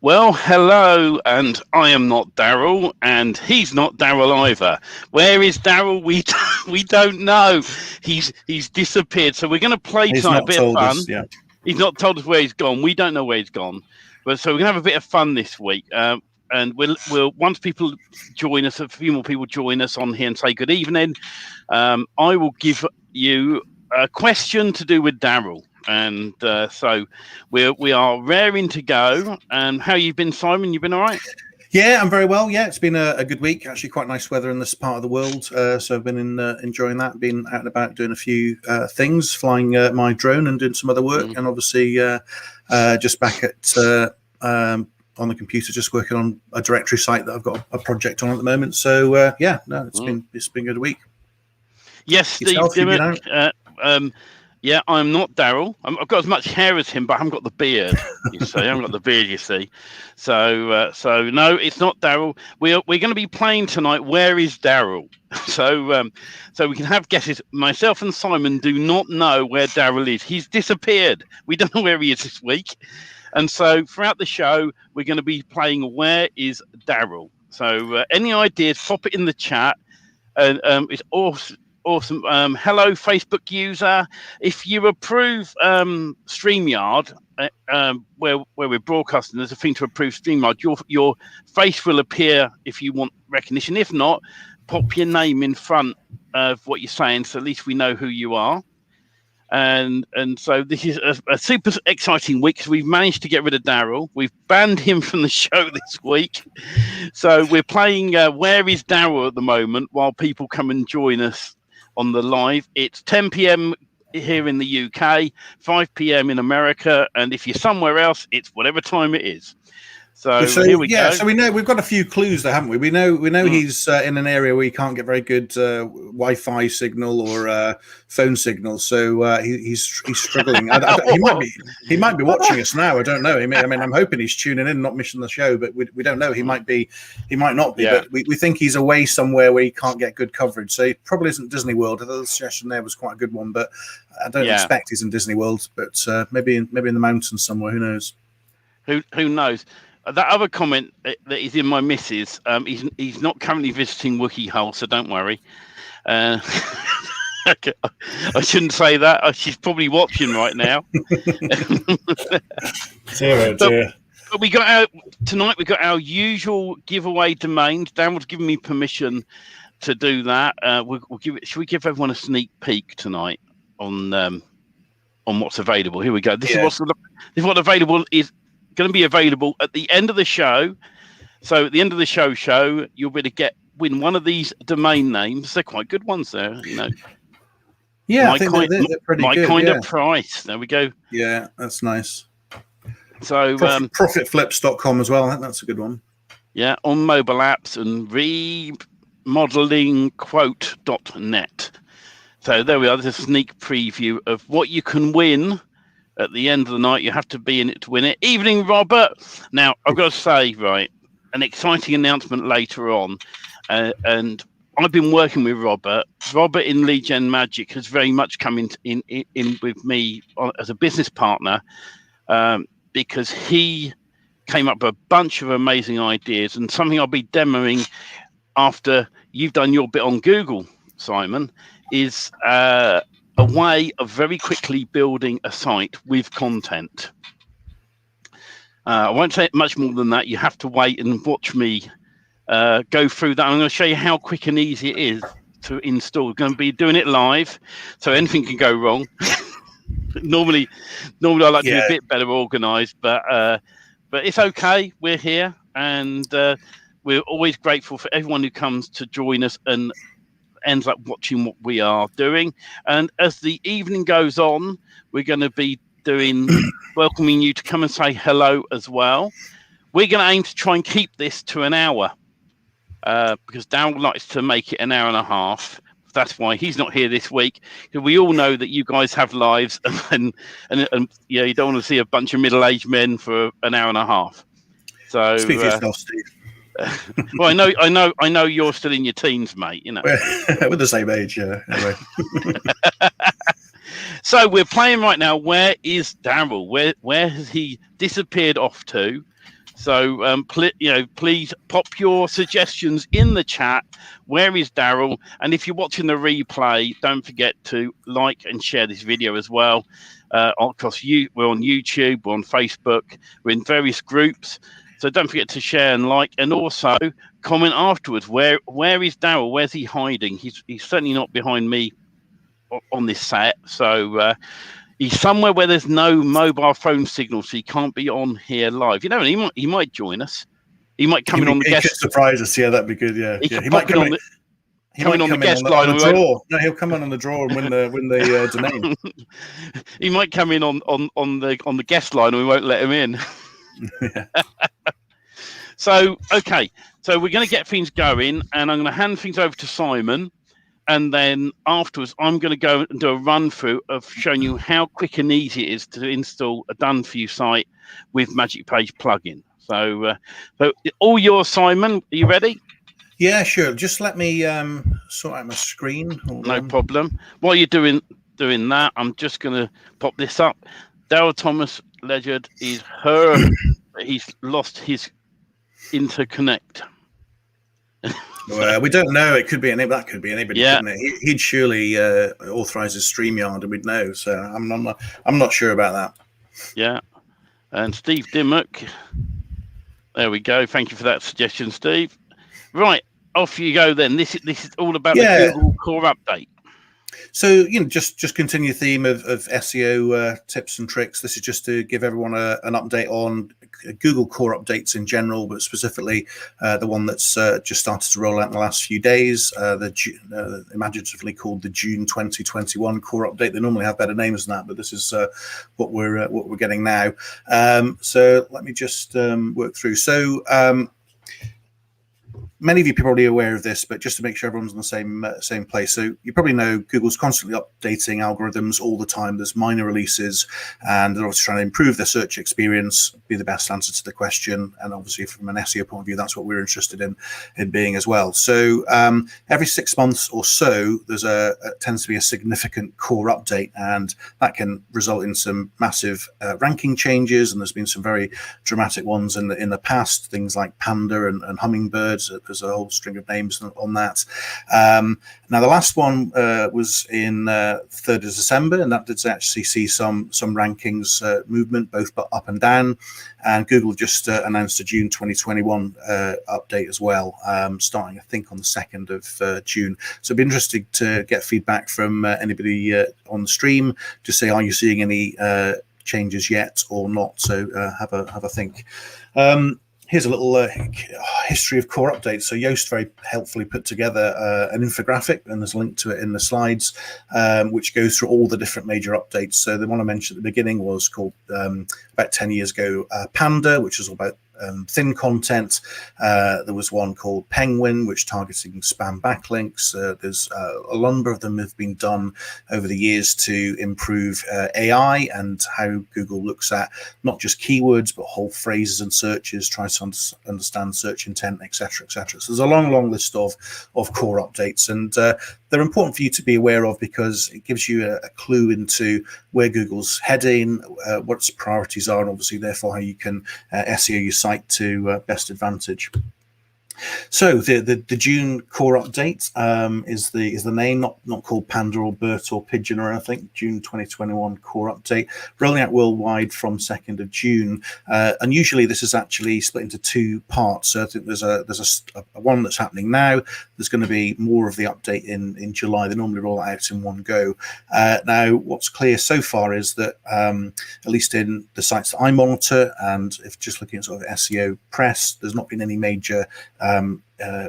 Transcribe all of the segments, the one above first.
Well, hello, and I am not Daryl, and he's not Daryl either. Where is Daryl? We don't know. He's disappeared. So we're going to play He's tonight a not bit of told fun. us. Yeah. He's not told us where he's gone. We don't know where he's gone, but so we're going to have a bit of fun this week. And we'll once people join us, a few more people join us on here and say good evening. I will give you a question to do with Daryl. And so we are raring to go. And how you been, Simon? You been all right? Yeah, I'm very well. Yeah, it's been a good week. Actually, quite nice weather in this part of the world. So I've been enjoying that. Been out and about doing a few things, flying my drone and doing some other work. And obviously, just back at on the computer, just working on a directory site that I've got a project on at the moment. So yeah, no, it's been a good week. Yes, Steve Yourself, Dimmock. Yeah, I'm not Daryl. I've got as much hair as him, but I haven't got the beard. You see, I haven't got the beard. You see, so no, it's not Daryl. We're going to be playing tonight. Where is Daryl? So we can have guesses. Myself and Simon do not know where Daryl is. He's disappeared. We don't know where he is this week, and so throughout the show we're going to be playing Where is Daryl? So any ideas? Pop it in the chat. And it's awesome. Awesome. Hello, Facebook user. If you approve StreamYard, where we're broadcasting, there's a thing to approve StreamYard. Your face will appear if you want recognition. If not, pop your name in front of what you're saying, so at least we know who you are. And so this is a super exciting week because we've managed to get rid of Daryl. We've banned him from the show this week. So we're playing Where is Daryl at the moment while people come and join us on the live. It's 10 p.m. here in the UK, 5 p.m. in America, and if you're somewhere else, it's whatever time it is. So here we go. So we know we've got a few clues there, haven't we? We know he's in an area where you can't get very good Wi-Fi signal or phone signal. So he's struggling. He might be watching us now. I don't know. I mean, I'm hoping he's tuning in, not missing the show, but we don't know. He might not be. Yeah. But we think he's away somewhere where he can't get good coverage. So he probably isn't Disney World. The suggestion there was quite a good one, but I don't expect he's in Disney World. But maybe in the mountains somewhere. Who knows? Who knows? That other comment that is in my missus, he's not currently visiting Wookiee Hull, so don't worry. I shouldn't say that. She's probably watching right now. But we got tonight. We got our usual giveaway domains. Daryl's given me permission to do that. Should we give everyone a sneak peek tonight on what's available? Here we go. This is what available is. Going to be available at the end of the show. So at the end of the show, you'll be able to win one of these domain names. They're quite good ones there, you know. Yeah, I think they're pretty good. My kind of price. There we go. Yeah, that's nice. So profitflips.com as well. I think that's a good one. Yeah, on mobile apps and remodelingquote.net. So there we are. There's a sneak preview of what you can win. At the end of the night, you have to be in it to win it. Evening, Robert. Now, I've got to say, right, an exciting announcement later on. And I've been working with Robert. Robert in Leadgenmagic has very much come in with me as a business partner because he came up with a bunch of amazing ideas and something I'll be demoing after you've done your bit on Google, Simon, is a way of very quickly building a site with content. I won't say much more than that. You have to wait and watch me go through that. I'm going to show you how quick and easy it is to install. We're going to be doing it live, so anything can go wrong. normally I like to be a bit better organised, but it's okay. We're here, and we're always grateful for everyone who comes to join us and ends up watching what we are doing. And as the evening goes on, we're going to be welcoming you to come and say hello as well. We're going to aim to try and keep this to an hour because Daryl likes to make it an hour and a half. That's why he's not here this week. We all know that you guys have lives and you don't want to see a bunch of middle-aged men for an hour and a half. So speak for yourself, Steve. Well, I know you're still in your teens, mate. You know, we're the same age, yeah. Anyway. So we're playing right now. Where is Daryl? Where has he disappeared off to? So please pop your suggestions in the chat. Where is Daryl? And if you're watching the replay, don't forget to like and share this video as well. We're on YouTube, we're on Facebook, we're in various groups. So don't forget to share and like, and also comment afterwards. Where is Daryl? Where's he hiding? He's certainly not behind me on this set. So he's somewhere where there's no mobile phone signal, so he can't be on here live. You know, he might join us. He might come in on the guest. He could surprise us. Yeah, that'd be good. Yeah, he might come in on the guest line. On the draw. No, he'll come on the draw and win the domain. He might come in on the guest line, and we won't let him in. Yeah. So we're going to get things going, and I'm going to hand things over to Simon, and then afterwards I'm going to go and do a run through of showing you how quick and easy it is to install a done for you site with Magic Page plugin. So all yours, Simon. Are you ready? Yeah, sure. Just let me sort out my screen. No problem. While you're doing that, I'm just going to pop this up. Daryl Thomas Ledyard is he's lost his interconnect. Well, we don't know. It could be anybody. That could be anybody. Yeah. Couldn't it? He'd surely authorize his StreamYard, and we'd know. So I'm not sure about that. Yeah. And Steve Dimmock. There we go. Thank you for that suggestion, Steve. Right, off you go then. This is all about the Google Core Update. So, just continue the theme of SEO tips and tricks. This is just to give everyone an update on Google Core updates in general, but specifically the one that's just started to roll out in the last few days, imaginatively called the June 2021 Core Update. They normally have better names than that, but this is what we're getting now. So let me just work through. So many of you are probably aware of this, but just to make sure everyone's in the same place. So you probably know Google's constantly updating algorithms all the time. There's minor releases, and they're obviously trying to improve their search experience, be the best answer to the question. And obviously, from an SEO point of view, that's what we're interested in being as well. So every 6 months or so, tends to be a significant core update, and that can result in some massive ranking changes. And there's been some very dramatic ones in the past, things like Panda and Hummingbirds. There's a whole string of names on that. Now, the last one was in 3rd of December, and that did actually see some rankings movement, both up and down. And Google just announced a June 2021 update as well, starting, I think, on the 2nd of June. So it'd be interesting to get feedback from anybody on the stream to say, are you seeing any changes yet or not? So have a think. Here's a little history of core updates. So Yoast very helpfully put together an infographic, and there's a link to it in the slides, which goes through all the different major updates. So the one I mentioned at the beginning was called, about 10 years ago, Panda, which is all about thin content. There was one called Penguin, which targeting spam backlinks. There's a number of them have been done over the years to improve AI and how Google looks at not just keywords, but whole phrases and searches, tries to understand search intent, etc., etc. So there's a long list of core updates, and they're important for you to be aware of because it gives you a clue into where Google's heading, what its priorities are, and obviously, therefore, how you can SEO your site to best advantage. So the June core update is the name, not called Panda or Bert or Pigeon or anything. June 2021 core update, rolling out worldwide from 2nd of June. And usually this is actually split into 2 parts. So I think there's a one that's happening now. There's going to be more of the update in July. They normally roll it out in one go. Now, what's clear so far is that at least in the sites that I monitor, and if just looking at sort of SEO press, there's not been any major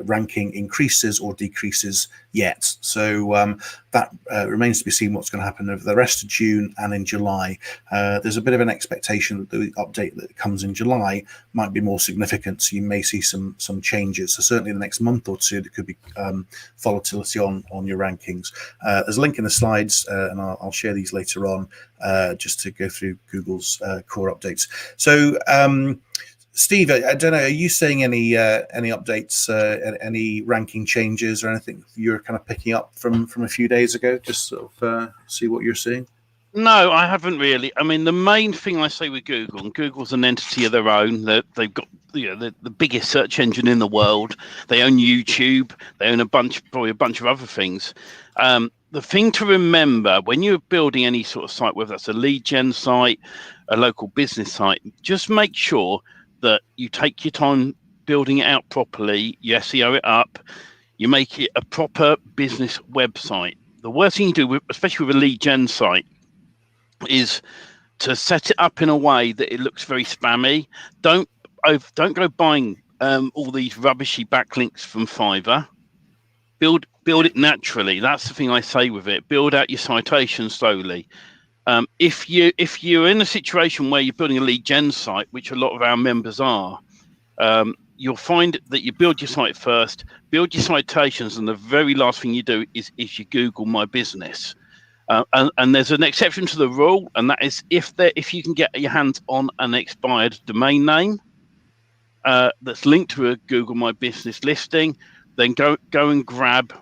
ranking increases or decreases yet. So that remains to be seen what's going to happen over the rest of June and in July. There's a bit of an expectation that the update that comes in July might be more significant, so you may see some changes. So certainly in the next month or two, there could be volatility on your rankings. There's a link in the slides, and I'll share these later on, just to go through Google's core updates. So Steve, I don't know, are you seeing any updates, any ranking changes or anything you're kind of picking up from a few days ago? Just sort of see what you're seeing. No, I haven't really. I mean, the main thing I say with Google, and Google's an entity of their own. They've got the biggest search engine in the world. They own YouTube. They own probably a bunch of other things. The thing to remember when you're building any sort of site, whether that's a lead gen site, a local business site, just make sure that you take your time building it out properly. You SEO it up. You make it a proper business website. The worst thing you do, especially with a lead gen site, is to set it up in a way that it looks very spammy. Don't go buying all these rubbishy backlinks from Fiverr. Build it naturally. That's the thing I say with it. Build out your citation slowly. If you're in a situation where you're building a lead gen site, which a lot of our members are, you'll find that you build your site first, build your citations, and the very last thing you do is you Google My Business. And there's an exception to the rule, and that is if you can get your hands on an expired domain name that's linked to a Google My Business listing, then go and grab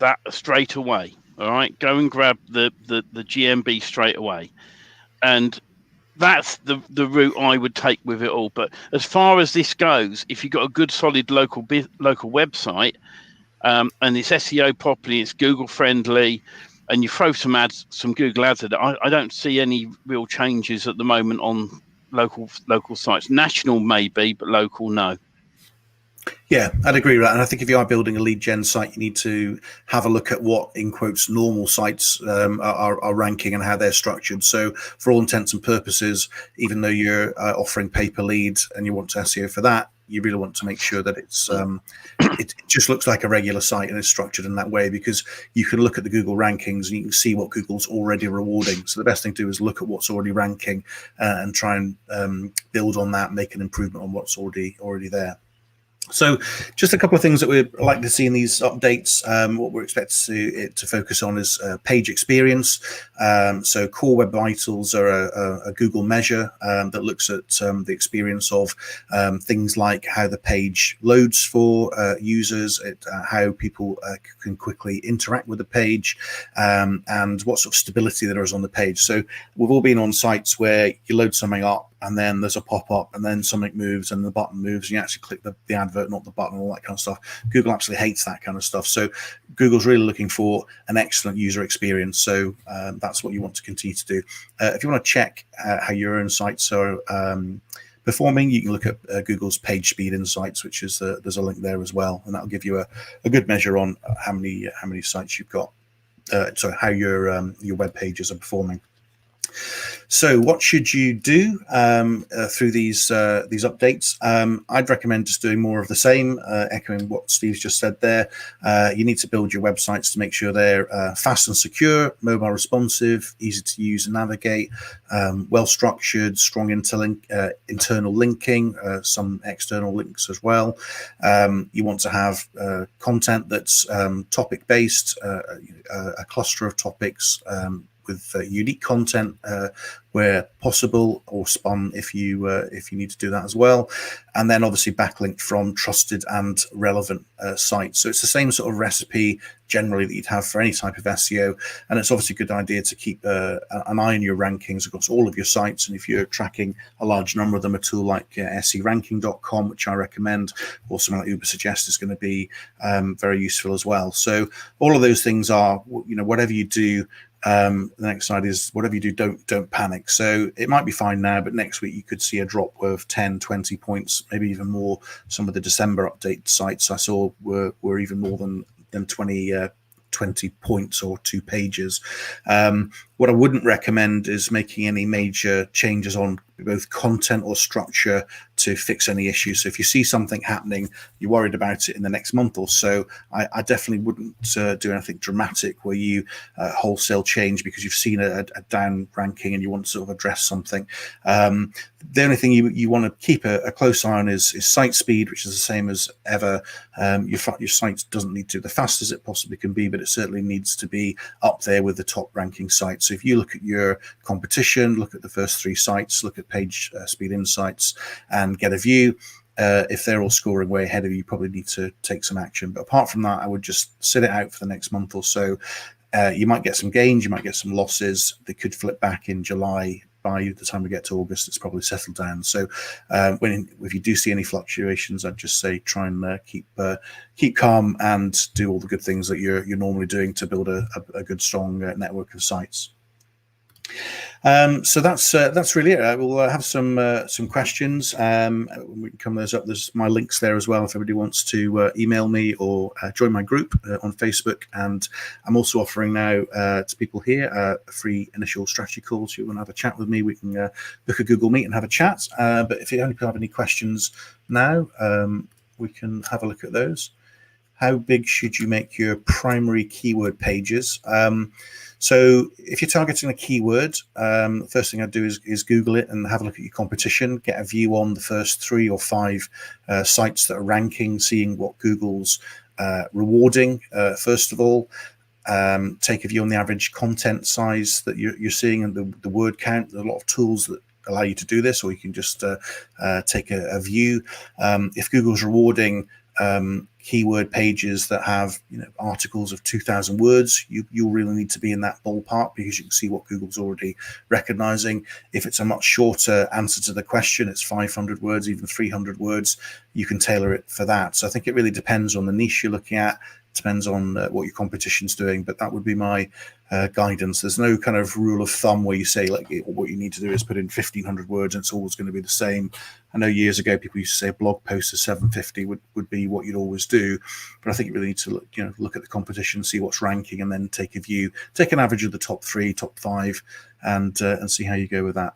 that straight away. All right, go and grab the GMB straight away, and that's the route I would take with it all. But as far as this goes, if you've got a good solid local website and it's SEO properly, it's Google friendly, and you throw some Google ads at it, I don't see any real changes at the moment on local sites. National maybe, but local no. Yeah, I'd agree with that. And I think if you are building a lead gen site, you need to have a look at what, in quotes, normal sites are ranking and how they're structured. So for all intents and purposes, even though you're offering pay-per lead and you want to SEO for that, you really want to make sure that it just looks like a regular site and is structured in that way, because you can look at the Google rankings and you can see what Google's already rewarding. So the best thing to do is look at what's already ranking and try and build on that, make an improvement on what's already there. So just a couple of things that we'd like to see in these updates. What we're expecting it to focus on is page experience. So Core Web Vitals are a Google measure that looks at the experience of things like how the page loads for users, how people can quickly interact with the page, and what sort of stability there is on the page. So we've all been on sites where you load something up, and then there's a pop-up, and then something moves, and the button moves, and you actually click the advert, not the button, all that kind of stuff. Google absolutely hates that kind of stuff. So Google's really looking for an excellent user experience. So that's what you want to continue to do. If you want to check how your own sites are performing, you can look at Google's Page Speed Insights, which is there's a link there as well, and that'll give you a good measure on how many sites you've got. So how your web pages are performing. So what should you do through these updates? I'd recommend just doing more of the same, echoing what Steve's just said there. You need to build your websites to make sure they're fast and secure, mobile responsive, easy to use and navigate, well structured, strong internal linking, some external links as well. You want to have content that's topic based, a cluster of topics with unique content where possible, or spun if you need to do that as well, and then obviously backlinked from trusted and relevant sites. So it's the same sort of recipe generally that you'd have for any type of SEO, and it's obviously a good idea to keep an eye on your rankings across all of your sites. And if you're tracking a large number of them, a tool like seranking.com, which I recommend, or something like Ubersuggest, is going to be very useful as well. So all of those things are, whatever you do. The next slide is, whatever you do, don't panic. So it might be fine now, but next week you could see a drop of 10, 20 points, maybe even more. Some of the December update sites I saw were even more than 20 points or 2 pages. What I wouldn't recommend is making any major changes on both content or structure to fix any issues. So if you see something happening, you're worried about it in the next month or so, I definitely wouldn't do anything dramatic where you wholesale change because you've seen a down ranking and you want to sort of address something. The only thing you want to keep a close eye on is site speed, which is the same as ever. Your site doesn't need to be the fastest it possibly can be, but it certainly needs to be up there with the top ranking sites. So if you look at your competition, look at the first 3 sites, look at Page Speed Insights, and get a view. If they're all scoring way ahead of you, you probably need to take some action. But apart from that, I would just sit it out for the next month or so. You might get some gains, you might get some losses. They could flip back in July. By the time we get to August, it's probably settled down. So if you do see any fluctuations, I'd just say try and keep calm and do all the good things that you're normally doing to build a good, strong network of sites. So that's really it. We'll have some questions. We can come those up. There's my links there as well if everybody wants to email me or join my group on Facebook. And I'm also offering now to people here a free initial strategy call. So if you want to have a chat with me, we can book a Google Meet and have a chat. But if you only have any questions now, we can have a look at those. How big should you make your primary keyword pages? So if you're targeting a keyword, the first thing I'd do is Google it and have a look at your competition, get a view on the first 3 or 5 sites that are ranking, seeing what Google's rewarding, first of all. Take a view on the average content size that you're seeing and the word count. There are a lot of tools that allow you to do this, or you can just take a view. If Google's rewarding keyword pages that have articles of 2,000 words, you'll really need to be in that ballpark, because you can see what Google's already recognizing. If it's a much shorter answer to the question, it's 500 words, even 300 words, you can tailor it for that. So I think it really depends on the niche you're looking at, depends on what your competition's doing, but that would be my guidance. There's no kind of rule of thumb where you say what you need to do is put in 1,500 words and it's always going to be the same. I know years ago people used to say a blog post of 750 would be what you'd always do, but I think you really need to look at the competition, see what's ranking, and then take a view, take an average of the top 3, top 5, and see how you go with that.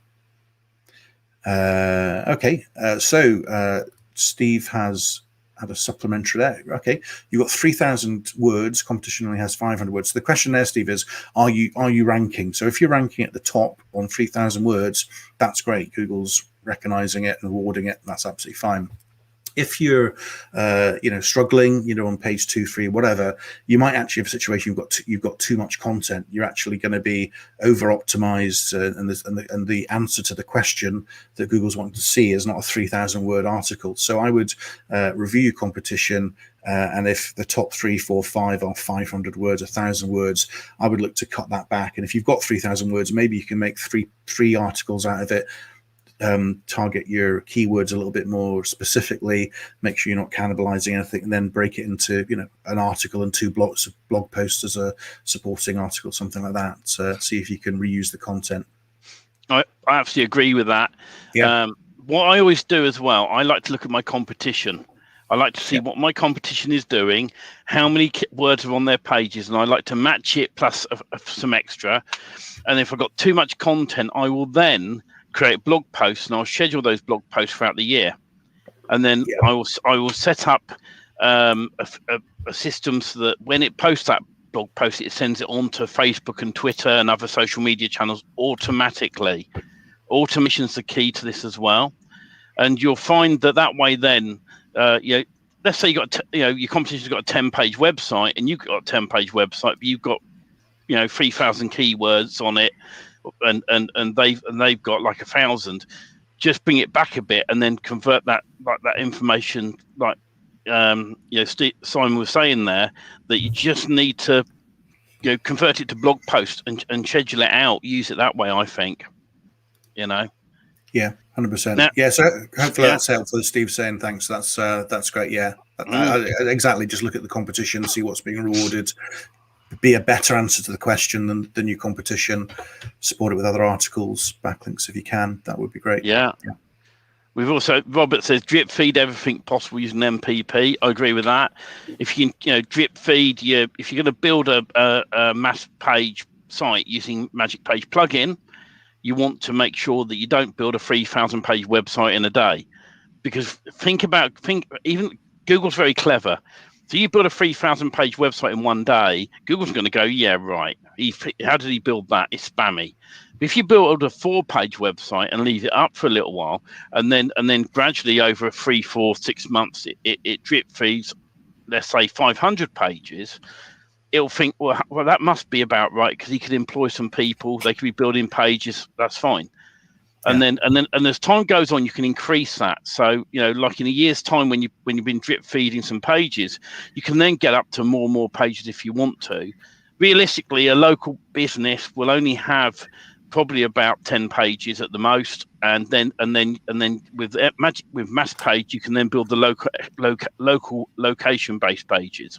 Okay, so Steve has had a supplementary there. Okay, you've got 3,000 words. Competition only has 500 words. So the question there, Steve, is are you ranking? So if you're ranking at the top on 3,000 words, that's great. Google's recognizing it and rewarding it. That's absolutely fine. If you're, struggling, on page 2, 3, whatever, you might actually have a situation you've got too much content. You're actually going to be over optimized, and the answer to the question that Google's wanting to see is not a 3,000 word article. So I would review your competition, and if the top 3, 4, 5 are 500 words, 1,000 words, I would look to cut that back. And if you've got 3,000 words, maybe you can make three articles out of it. Target your keywords a little bit more specifically, make sure you're not cannibalizing anything, and then break it into an article and 2 blog posts as a supporting article, something like that. See if you can reuse the content. I absolutely agree with that. Yeah. What I always do as well, I like to look at my competition. I like to see what my competition is doing, how many words are on their pages, and I like to match it plus some extra. And if I've got too much content, I will then create blog posts, and I'll schedule those blog posts throughout the year, and then I will set up a system so that when it posts that blog post, it sends it on to Facebook and Twitter and other social media channels automatically. Automation's the key to this as well, and you'll find that way then let's say you got your competition's got a 10-page website, and you've got a 10-page website, but you've got 3,000 keywords on it, and they've got like 1,000. Just bring it back a bit and then convert that information, Simon was saying there, that you just need to convert it to blog post and schedule it out, use it that way, I think. Yeah, 100%. Now, so hopefully that's helpful, as Steve's saying. Thanks, that's great. Exactly, just look at the competition, see what's being rewarded, be a better answer to the question than your competition, support it with other articles, backlinks if you can. That would be great. Yeah. We've also, Robert says, drip feed everything possible using MPP. I agree with that. If you can, drip feed, if you're going to build a mass page site using Magic Page plugin, you want to make sure that you don't build a 3,000 page website in a day, because think even Google's very clever. So you build a 3,000 page website in one day, Google's going to go, yeah, right. How did he build that? It's spammy. But if you build a 4-page website and leave it up for a little while, and then gradually over 3, 4, 6 months, it drip feeds, let's say 500 pages, it'll think, well, that must be about right, because he could employ some people, they could be building pages, that's fine. And then as time goes on, you can increase that. So, like in a year's time, when you've been drip feeding some pages, you can then get up to more and more pages if you want to. realistically, a local business will only have probably about 10 pages at the most, and then with Mass Page, you can then build the local location based pages.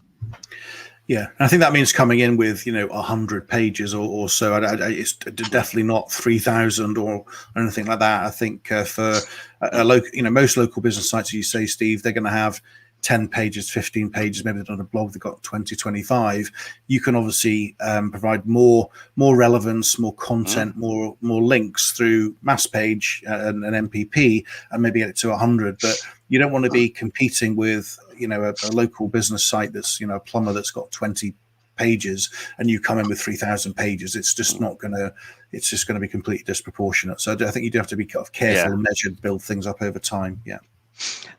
Yeah, I think that means coming in with 100 pages or so. It's definitely not 3,000 or anything like that. I think for a local, most local business sites, as you say, Steve, they're going to have 10 pages, 15 pages. Maybe they've done a blog they've got 20, 25. You can obviously provide more relevance, more content, more links through Mass Page and an MPP, and maybe get it to 100. But you don't want to be competing with a local business site that's a plumber that's got 20 pages, and you come in with 3,000 pages. It's just not gonna. It's just going to be completely disproportionate. So I think you do have to be kind of careful and measured, build things up over time. Yeah.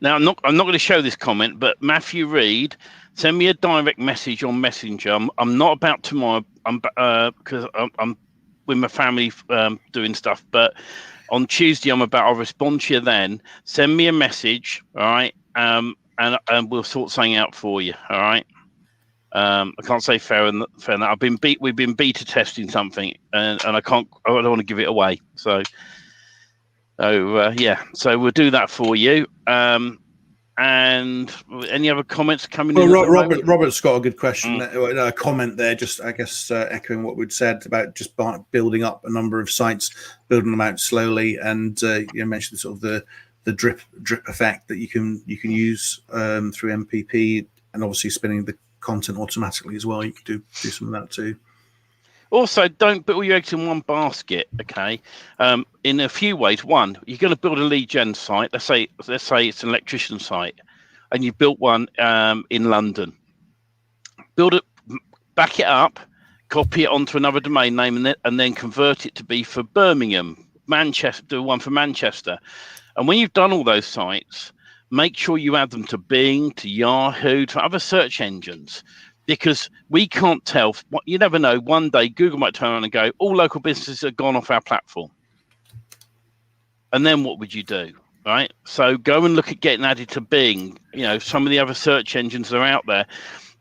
Now I'm not going to show this comment, but Matthew Reed, send me a direct message on Messenger. I'm not about tomorrow. Because I'm with my family doing stuff, but on Tuesday I'll respond to you then. Send me a message, all right? And we'll sort something out for you, all right? I can't say fair enough. We've been beta testing something, and I don't want to give it away. So we'll do that for you. And any other comments coming in? Robert's got a good question, a comment there, just I guess echoing what we'd said about just building up a number of sites, building them out slowly, and you mentioned sort of the drip effect that you can use through MPP, and obviously spinning the content automatically as well. You could do some of that too. Also, don't put all your eggs in one basket, okay? In a few ways. One, you're going to build a lead gen site. Let's say it's an electrician site, and you built one in London. Build it, back it up, copy it onto another domain name, and then convert it to be for Birmingham, Manchester. Do one for Manchester, and when you've done all those sites, make sure you add them to Bing, to Yahoo, to other search engines. Because we can't tell. You never know. One day Google might turn around and go, all local businesses have gone off our platform. And then what would you do? Right? So go and look at getting added to Bing. Some of the other search engines that are out there.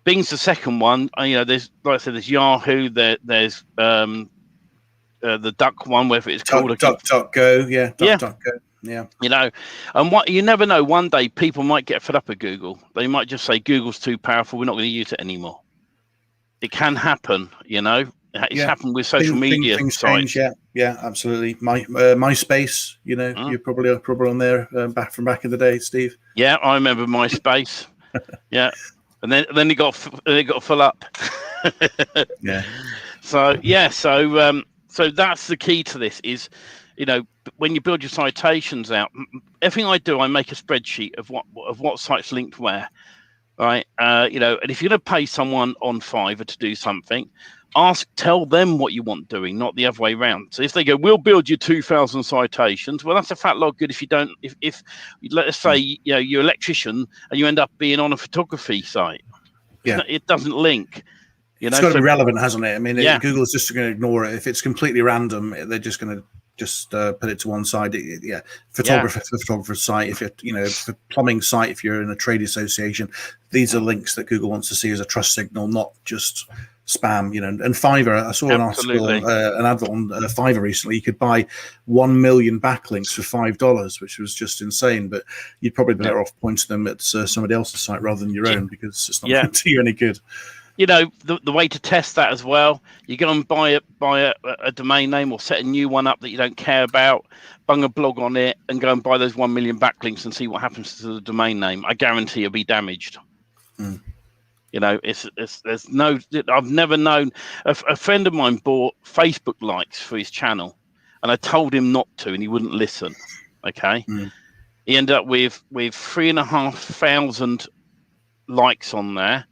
Bing's the second one. There's, like I said, there's Yahoo. There's the Duck one, whether it's called DuckDuckGo. Yeah. DuckDuckGo. Yeah. And what you never know, one day people might get fed up with Google. They might just say Google's too powerful, we're not going to use it anymore. It can happen, It's happened with social media things sites. Change, yeah, absolutely. MySpace, you're probably on there back in the day, Steve. Yeah, I remember MySpace. Yeah, and then it got full up. Yeah. So that's the key to this is, when you build your citations out, everything I do, I make a spreadsheet of what sites linked where, right? And if you're going to pay someone on Fiverr to do something, tell them what you want doing, not the other way around. So if they go, we'll build you 2,000 citations, well, that's a fat lot good. If you don't, if let's say you're an electrician and you end up being on a photography site, it doesn't link. It's got to be relevant, hasn't it? I mean, Google's just going to ignore it. If it's completely random, they're just going to put it to one side. Photographer's site. If it's a plumbing site, if you're in a trade association, these are links that Google wants to see as a trust signal, not just spam. And Fiverr. I saw an article, an advert on Fiverr recently. You could buy 1 million backlinks for $5, which was just insane. But you'd probably be better off pointing them at somebody else's site rather than your own, because it's not going to do you any good. The way to test that as well, you go and buy a domain name or set a new one up that you don't care about, bung a blog on it, and go and buy those 1 million backlinks and see what happens to the domain name. I guarantee it'll be damaged. There's no. I've never known. A friend of mine bought Facebook likes for his channel, and I told him not to, and he wouldn't listen. Okay, he ended up with 3,500 likes on there.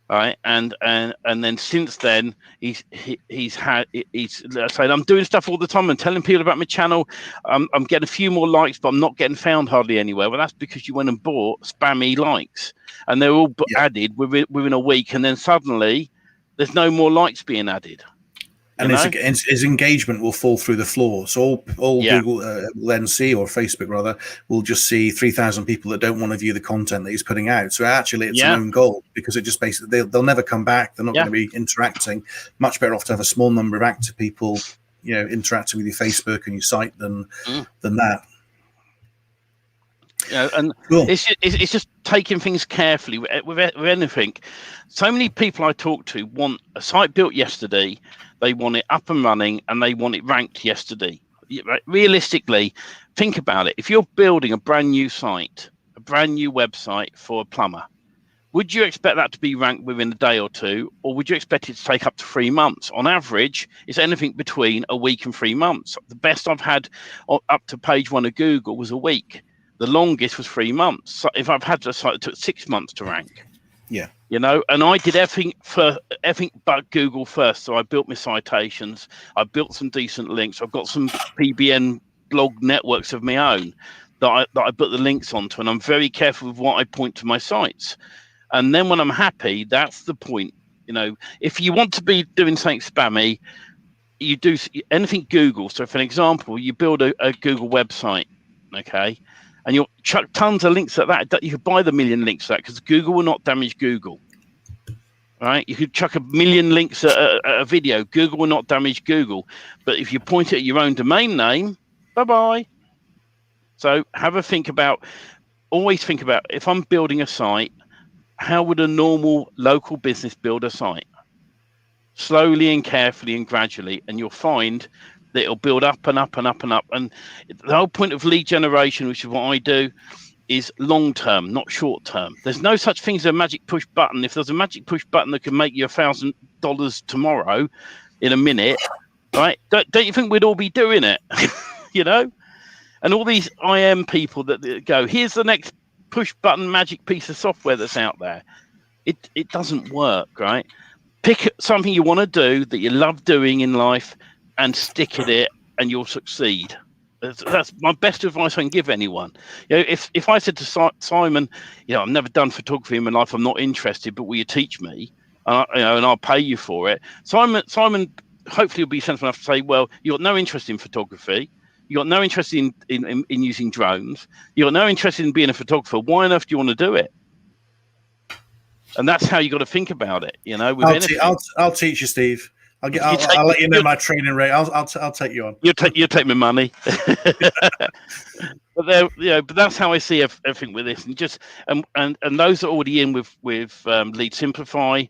Right, and then since then he's saying, I'm doing stuff all the time and telling people about my channel. I'm getting a few more likes, but I'm not getting found hardly anywhere. Well, that's because you went and bought spammy likes, and they're all added within a week, and then suddenly there's no more likes being added. And his engagement will fall through the floor. So all Google will then see, or Facebook rather, will just see 3,000 people that don't want to view the content that he's putting out. So actually, it's an own goal, because it just basically they'll never come back. They're not going to be interacting. Much better off to have a small number of active people, interacting with your Facebook and your site than that. And cool. It's just taking things carefully with anything. So many people I talk to want a site built yesterday. They want it up and running, and they want it ranked yesterday. Realistically, think about it. If you're building a brand new site, a brand new website for a plumber, would you expect that to be ranked within a day or two, or would you expect it to take up to 3 months? On average, it's anything between a week and 3 months. The best I've had up to page 1 of Google was a week. The longest was 3 months. So if I've had a site that took 6 months to rank. Yeah. And I did everything but Google first. So I built my citations. I built some decent links. I've got some PBN blog networks of my own that I put the links onto, and I'm very careful with what I point to my sites. And then when I'm happy, that's the point. If you want to be doing something spammy, you do anything Google. So for an example, you build a Google website, okay? And you'll chuck tons of links at that. You could buy the million links at that, because Google will not damage Google. Right? You could chuck a million links at a video. Google will not damage Google. But if you point it at your own domain name, bye-bye. So always think about, if I'm building a site, how would a normal local business build a site? Slowly and carefully and gradually, and you'll find that it'll build up and up and up and up. And the whole point of lead generation, which is what I do, is long-term, not short-term. There's no such thing as a magic push button. If there's a magic push button that can make you $1,000 tomorrow in a minute, right? Don't you think we'd all be doing it? And all these IM people that go, here's the next push button magic piece of software that's out there. It doesn't work, right? Pick something you want to do that you love doing in life, and stick at it, and you'll succeed. That's my best advice I can give anyone. If I said to Simon, I've never done photography in my life, I'm not interested, but will you teach me? And I'll pay you for it. Simon hopefully will be sensible enough to say, well, you've got no interest in photography. You've got no interest in using drones. You've got no interest in being a photographer. Why on earth do you want to do it? And that's how you got to think about it. I'll teach you, Steve. I'll let you know my training rate. I'll take you on. You take my money. But that's how I see everything with this, and those are already in with Lead Simplify,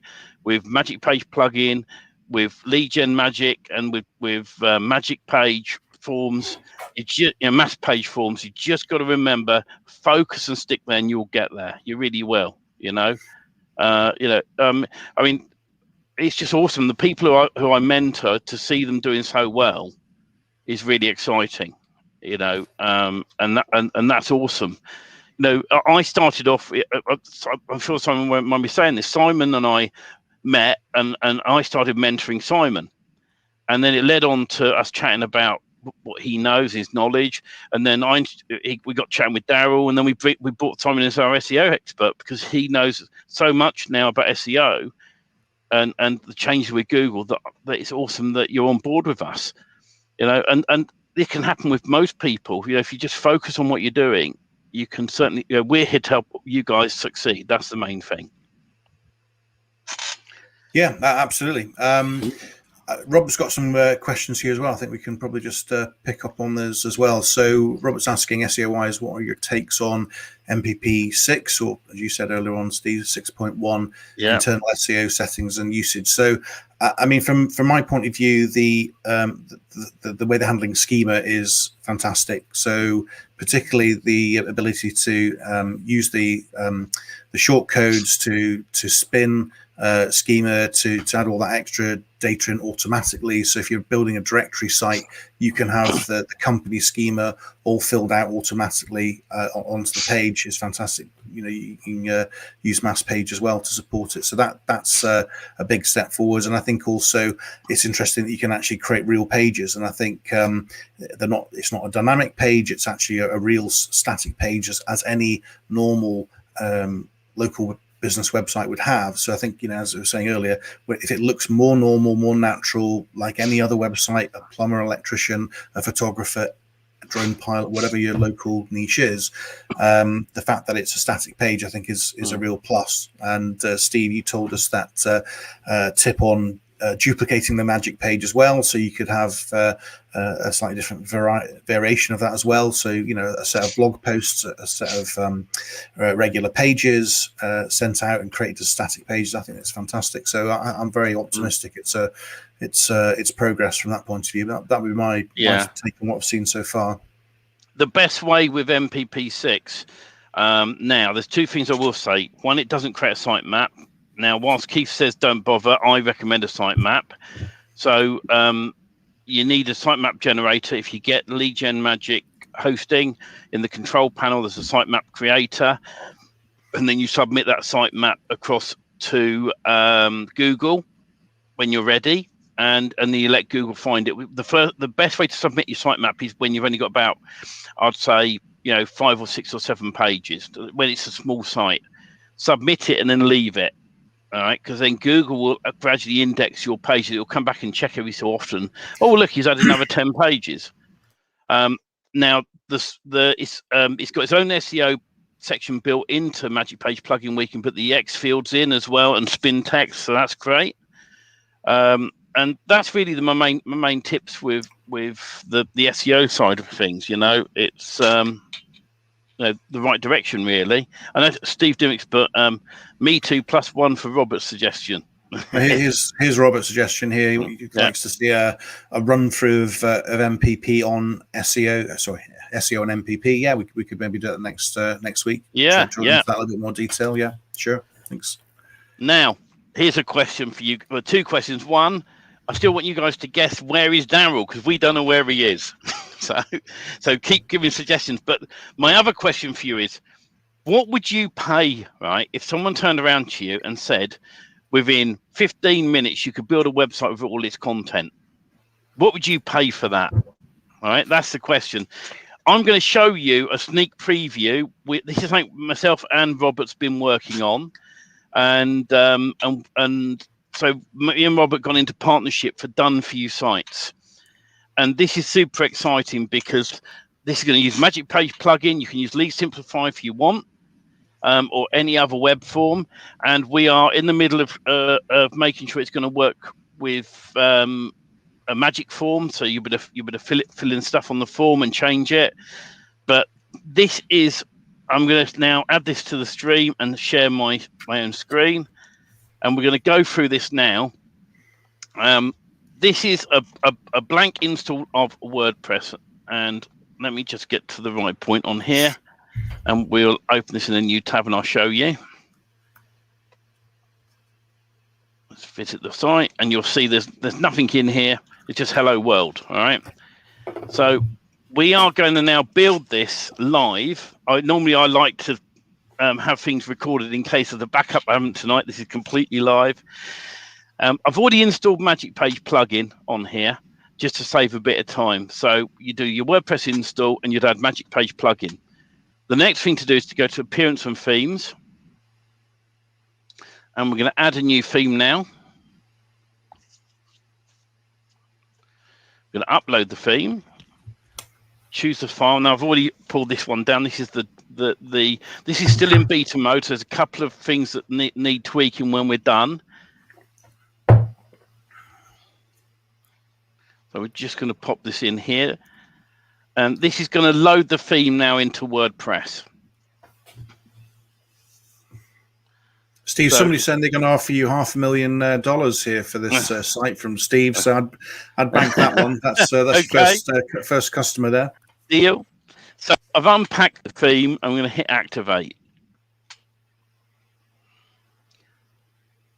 with Magic Page plugin, with Leadgenmagic, and with Magic Page forms. Mass page forms. You just got to remember, focus and stick there, and you'll get there. You really will. It's just awesome. The people who I mentor, to see them doing so well is really exciting, and that's awesome. I started off, I'm sure Simon won't mind me saying this, Simon and I met, and I started mentoring Simon, and then it led on to us chatting about what he knows, his knowledge, and then we got chatting with Daryl, and then we brought Simon as our SEO expert, because he knows so much now about SEO and the changes with Google that it's awesome that you're on board with us, and it can happen with most people. If you just focus on what you're doing, you can certainly, we're here to help you guys succeed. That's the main thing. Yeah, absolutely. Rob's got some questions here as well. I think we can probably just pick up on those as well. So Robert's asking, SEO-wise, what are your takes on MPP 6, or as you said earlier on, Steve, 6.1 internal SEO settings and usage? So, from my point of view, the way they're handling schema is fantastic. So particularly the ability to use the short codes to spin schema, to add all that extra data in automatically. So if you're building a directory site, you can have the company schema all filled out automatically onto the page. Is fantastic. You can use Mass Page as well to support it. So that's a big step forwards. And I think also it's interesting that you can actually create real pages. And I think it's not a dynamic page. It's actually a real static page as any normal local business website would have. So I think, as I was saying earlier, if it looks more normal, more natural, like any other website, a plumber, electrician, a photographer, a drone pilot, whatever your local niche is, the fact that it's a static page, I think, is a real plus. And Steve, you told us that tip on duplicating the magic page as well, so you could have a slightly different variation of that as well. So a set of blog posts, a set of regular pages sent out and created as static pages. I think it's fantastic. So I'm very optimistic. It's progress from that point of view. That would be my take on what I've seen so far. The best way with MPP6 now, there's two things I will say. One, it doesn't create a sitemap. Now, whilst Keith says don't bother, I recommend a sitemap. So you need a sitemap generator. If you get Leadgenmagic hosting, in the control panel, there's a sitemap creator. And then you submit that sitemap across to Google when you're ready. And then you let Google find it. The best way to submit your sitemap is when you've only got about, I'd say, 5 or 6 or 7 pages, when it's a small site. Submit it and then leave it. All right, because then Google will gradually index your page. It'll come back and check every so often. Oh, look, he's added another 10 pages. Now, it's got its own SEO section built into Magic Page plugin. We can put the X fields in as well and spin text, so that's great. And that's really my main tips with the SEO side of things. It's the right direction, really. I know Steve Dimmick's, but me too +1 for Robert's suggestion. Here's Robert's suggestion here. He likes to see a run through of MPP on SEO. Sorry, SEO and MPP. Yeah, we could maybe do it next week. Yeah, Into that a little bit more detail. Yeah, sure. Thanks. Now, here's a question for you. Well, 2 questions. One, I still want you guys to guess where is Daryl, because we don't know where he is. So keep giving suggestions. But my other question for you is, what would you pay, right, if someone turned around to you and said, within 15 minutes, you could build a website with all its content? What would you pay for that? All right, that's the question. I'm going to show you a sneak preview. This is something myself and Robert's been working on. And so me and Robert gone into partnership for done for you sites. And this is super exciting because this is going to use Magic Page plugin. You can use Lead Simplify if you want, or any other web form. And we are in the middle of making sure it's going to work with a Magic form. So you better fill in stuff on the form and change it. But this is, I'm going to now add this to the stream and share my own screen. And we're going to go through this now. This is a blank install of WordPress. And let me just get to the right point on here. And we'll open this in a new tab and I'll show you. Let's visit the site. And you'll see there's nothing in here. It's just hello world. All right. So we are going to now build this live. Normally I like to have things recorded in case of the backup. I haven't tonight. This is completely live. I've already installed Magic Page plugin on here just to save a bit of time. So you do your WordPress install and you'd add Magic Page plugin. The next thing to do is to go to Appearance and Themes. And we're going to add a new theme now. We're going to upload the theme. Choose the file. Now I've already pulled this one down. This is this is still in beta mode. So there's a couple of things that need tweaking when we're done. So we're just going to pop this in here. And this is going to load the theme now into WordPress. Steve, somebody said they're going to offer you $500,000 here for this site from Steve. So I'd bank that one. That's okay. First customer there. Deal. So I've unpacked the theme. I'm going to hit activate.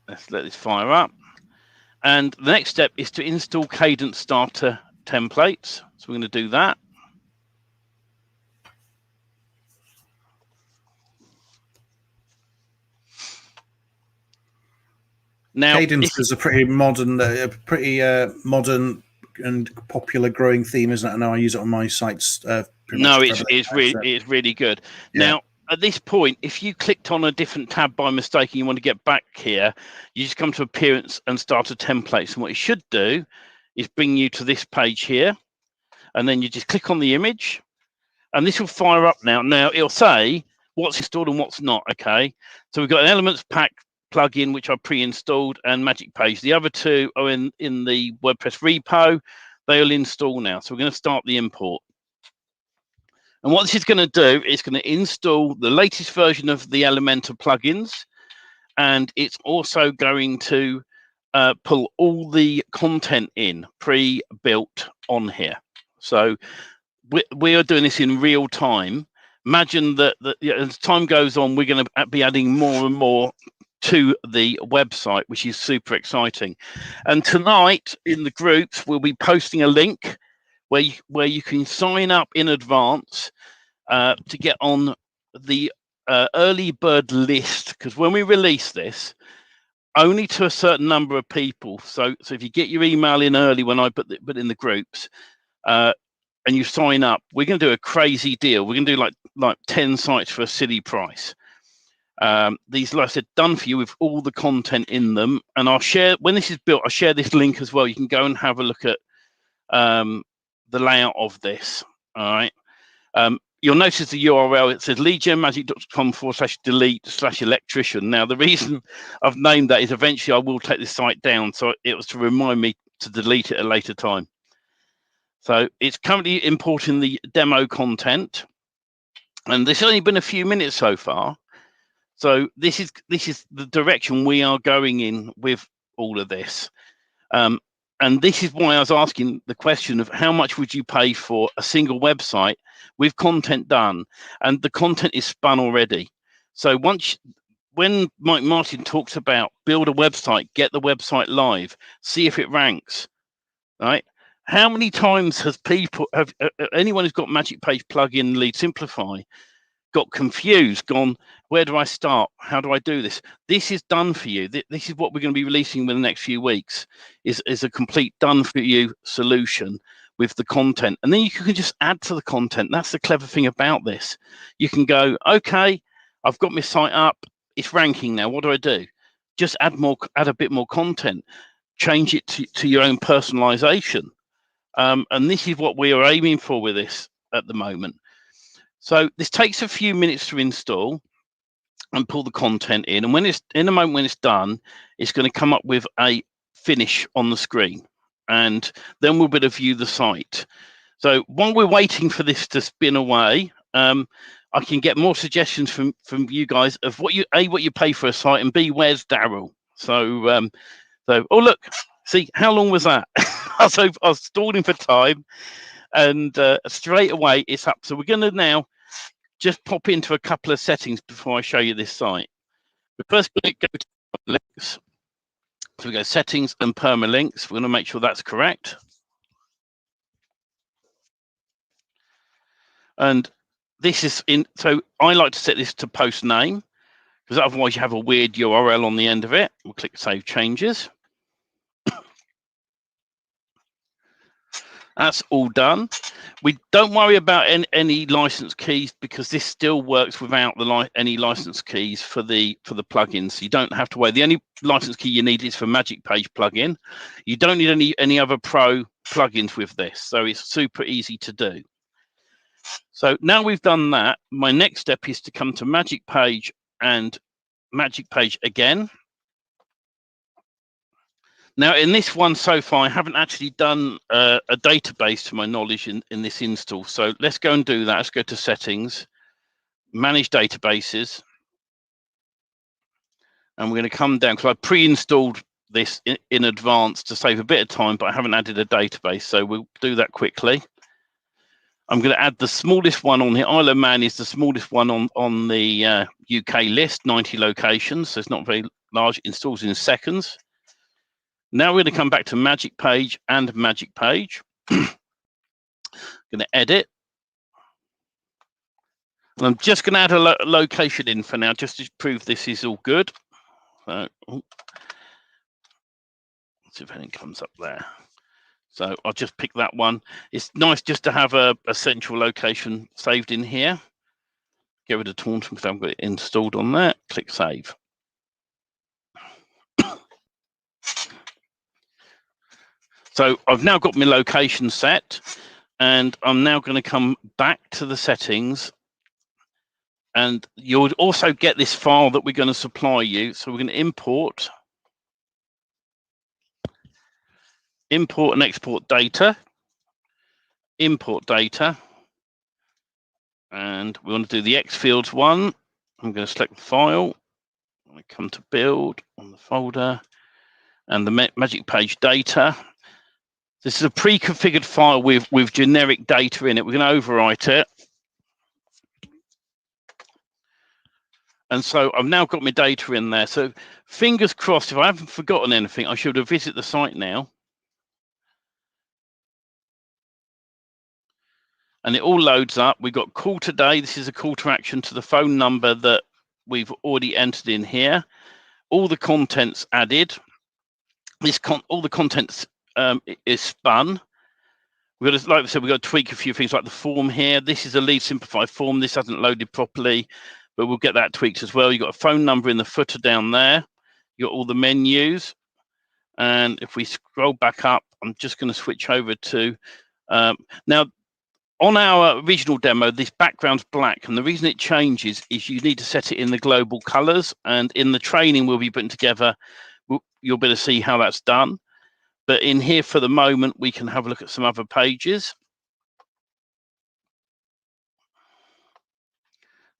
Let's let this fire up. And the next step is to install Cadence starter templates. So we're going to do that. Now, Cadence is a pretty modern and popular growing theme, isn't it? I know I use it on my sites. No, it's really good. Yeah. Now, at this point, if you clicked on a different tab by mistake and you want to get back here, you just come to appearance and start a templates. And what it should do is bring you to this page here. And then you just click on the image and this will fire up now. Now it'll say what's installed and what's not. Okay. So we've got an Elements Pack plugin, which I pre-installed, and Magic Page. The other two are in the WordPress repo. They'll install now. So we're going to start the import. And what this is going to do is going to install the latest version of the Elementor plugins, and it's also going to pull all the content in pre-built on here. So we are doing this in real time. Imagine that as time goes on, we're going to be adding more and more to the website, which is super exciting. And tonight in the groups, we'll be posting a link where you can sign up in advance to get on the early bird list, because when we release this, only to a certain number of people. So if you get your email in early when I put in the groups, and you sign up, we're going to do a crazy deal. We're going to do like 10 sites for a silly price. These, like I said, done for you with all the content in them. And I'll share, when this is built, I'll share this link as well. You can go and have a look at the layout of this. All right. You'll notice the URL, it says leadgenmagic.com/delete/electrician. Now, the reason I've named that is eventually I will take this site down. So it was to remind me to delete it at a later time. So it's currently importing the demo content. And there's only been a few minutes so far. So this is the direction we are going in with all of this. And this is why I was asking the question of how much would you pay for a single website with content done, and the content is spun already. So when Mike Martin talks about build a website, get the website live, see if it ranks, right? How many times has anyone who's got Magic Page plugin Lead Simplify got confused, gone, where do I start? How do I do this? This is done for you. This is what we're going to be releasing within the next few weeks, is a complete done for you solution with the content. And then you can just add to the content. That's the clever thing about this. You can go, okay, I've got my site up. It's ranking now. What do I do? Just add a bit more content, change it to your own personalization. And this is what we are aiming for with this at the moment. So this takes a few minutes to install and pull the content in. And when it's in a moment when it's done, it's going to come up with a finish on the screen. And then we'll be able to view the site. So while we're waiting for this to spin away, I can get more suggestions from you guys of what you pay for a site, and B, where's Daryl? So oh look, see, how long was that? I was stalling for time, and straight away it's up. So we're going to now just pop into a couple of settings before I show you this site. We're first going to go to links. So we go settings and permalinks. We're going to make sure that's correct. And this is so I like to set this to post name, because otherwise you have a weird URL on the end of it. We'll click Save Changes. That's all done. We don't worry about any license keys, because this still works without any license keys for the plugins. So you don't have to worry. The only license key you need is for Magic Page plugin. You don't need any other pro plugins with this. So it's super easy to do. So now we've done that, my next step is to come to Magic Page and Magic Page again. Now, in this one so far, I haven't actually done a database to my knowledge in this install. So let's go and do that. Let's go to Settings, Manage Databases. And we're going to come down, because I pre-installed this in advance to save a bit of time, but I haven't added a database. So we'll do that quickly. I'm going to add the smallest one on here. Isle of Man is the smallest one on the UK list, 90 locations. So it's not very large. It installs in seconds. Now we're going to come back to Magic Page and Magic Page. Going to edit. And I'm just going to add a location in for now, just to prove this is all good. So, let's see if anything comes up there. So I'll just pick that one. It's nice just to have a central location saved in here. get rid of Taunton because I've got it installed on there. Click Save. So I've now got my location set, and I'm now going to come back to the settings, and you'll also get this file that we're going to supply you. So we're going to import and export data, import data, and we want to do the X fields one. I'm going to select the file. I'm going to come to build on the folder and the Magic Page data. This is a pre-configured file with generic data in it. We're going to overwrite it. And so I've now got my data in there. So fingers crossed, if I haven't forgotten anything, I should have visited the site now. And it all loads up. We've got call today. This is a call to action to the phone number that we've already entered in here. All the contents added. All the contents is spun. We've got to, like I said, we've got to tweak a few things like the form here. This is a lead simplified form. This hasn't loaded properly, but we'll get that tweaked as well. You've got a phone number in the footer down there. You've got all the menus. And if we scroll back up, I'm just going to switch over to now. On our original demo, this background's black, and the reason it changes is you need to set it in the global colors, and in the training we'll be putting together, you'll be able to see how that's done. But in here for the moment, we can have a look at some other pages.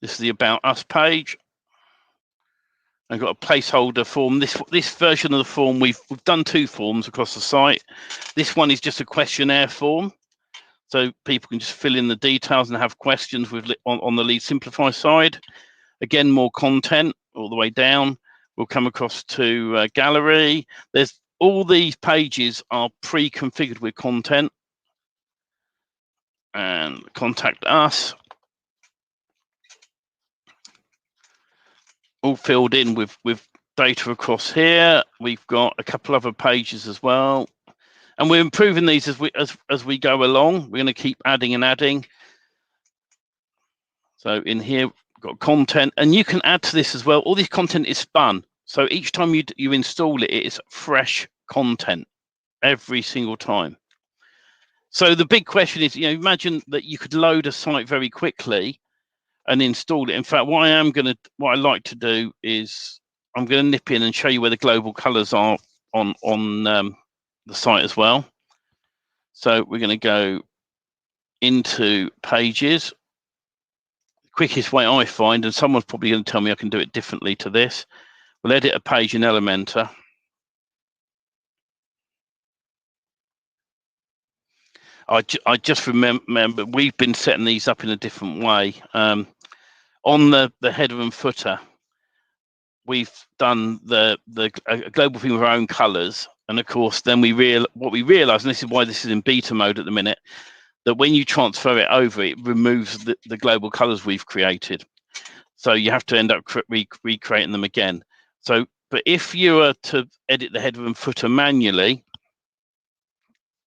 This is the About Us page. I've got a placeholder form. This version of the form, we've done 2 forms across the site. This one is just a questionnaire form. So people can just fill in the details and have questions on the Lead Simplify side. Again, more content all the way down. We'll come across to gallery. There's all these pages are pre-configured with content. And contact us. All filled in with data across here. We've got a couple other pages as well. And we're improving these as we go along. We're going to keep adding and adding. So in here, we've got content, and you can add to this as well. All this content is spun. So each time you install it, it's fresh content every single time. So the big question is, imagine that you could load a site very quickly and install it. In fact, what I like to do is I'm going to nip in and show you where the global colors are on the site as well. So we're going to go into pages. The quickest way I find, and someone's probably going to tell me I can do it differently to this. We'll edit a page in Elementor. I just remember we've been setting these up in a different way. On the header and footer, we've done a global thing with our own colors. And of course, then what we realize, and this is why this is in beta mode at the minute, that when you transfer it over, it removes the global colors we've created. So you have to end up recreating them again. But if you were to edit the header and footer manually,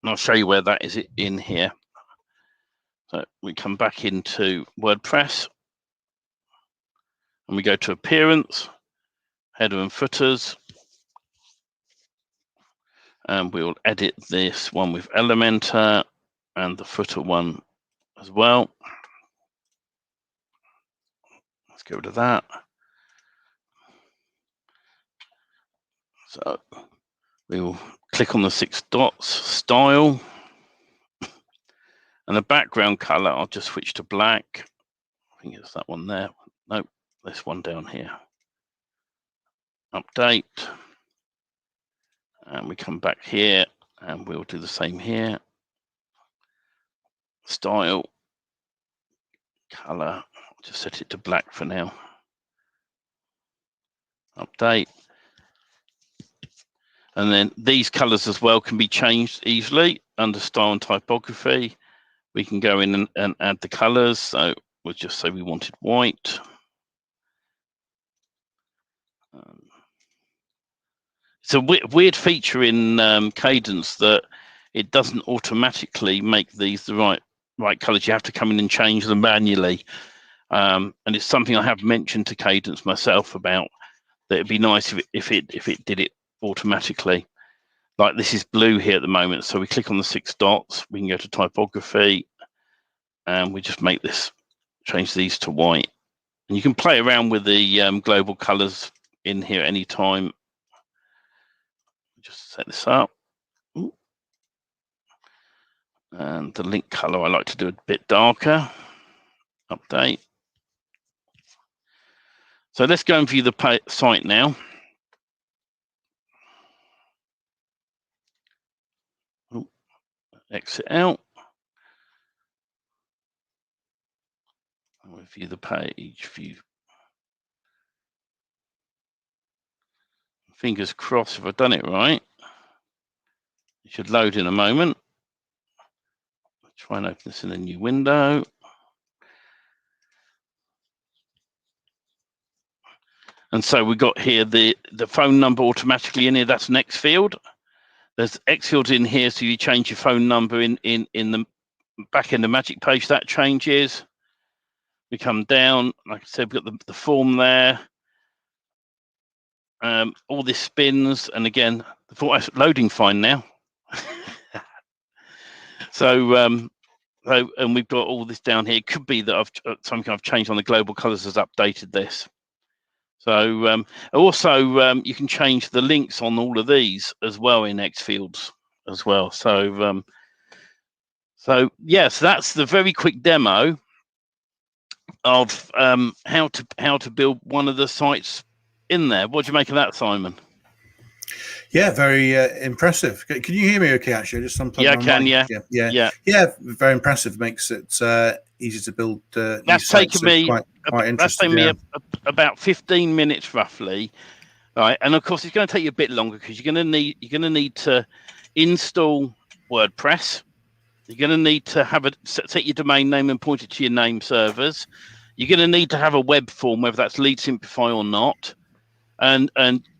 and I'll show you where that is in here. So we come back into WordPress, and we go to Appearance, Header and Footers. And we'll edit this one with Elementor and the footer one as well. Let's get rid of that. So we will click on the 6 dots, Style. And the background color, I'll just switch to black. I think it's that one there. Nope, this one down here. Update. And we come back here and we'll do the same here. Style, color, I'll just set it to black for now. Update. And then these colors as well can be changed easily under style and typography. We can go in and add the colors. So we'll just say we wanted white. It's a weird feature in Cadence that it doesn't automatically make these the right colors. You have to come in and change them manually. And it's something I have mentioned to Cadence myself about, that it'd be nice if it did it automatically. Like this is blue here at the moment, so we click on the 6 dots, we can go to typography, and we just make this, change these to white. And you can play around with the global colors in here anytime. Just set this up. Ooh. And the link color, I like to do a bit darker. Update. So let's go and view the site now. Ooh. Exit out. We'll view the page view. Fingers crossed if I've done it right. It should load in a moment. I'll try and open this in a new window. And so we got here the phone number automatically in here. That's an X field. There's X fields in here, so you change your phone number in the back end of Magic page. That changes. We come down, like I said, we've got the form there. All this spins, and again, the form loading fine now. So, and we've got all this down here. It could be that something I've changed on the global colors has updated this. So also you can change the links on all of these as well in X fields as well. So yes, that's the very quick demo of how to build one of the sites in there. What do you make of that, Simon? Yeah, very impressive. Can you hear me okay, actually? Just unplug yeah, my I can, mic. Yeah, very impressive. Makes it easy to build that's taken me quite interesting. That's taken me about 15 minutes roughly, right? And of course it's going to take you a bit longer because you're going to need to install WordPress. You're going to need to set your domain name and point it to your name servers. You're going to need to have a web form, whether that's Lead Simplify or not. And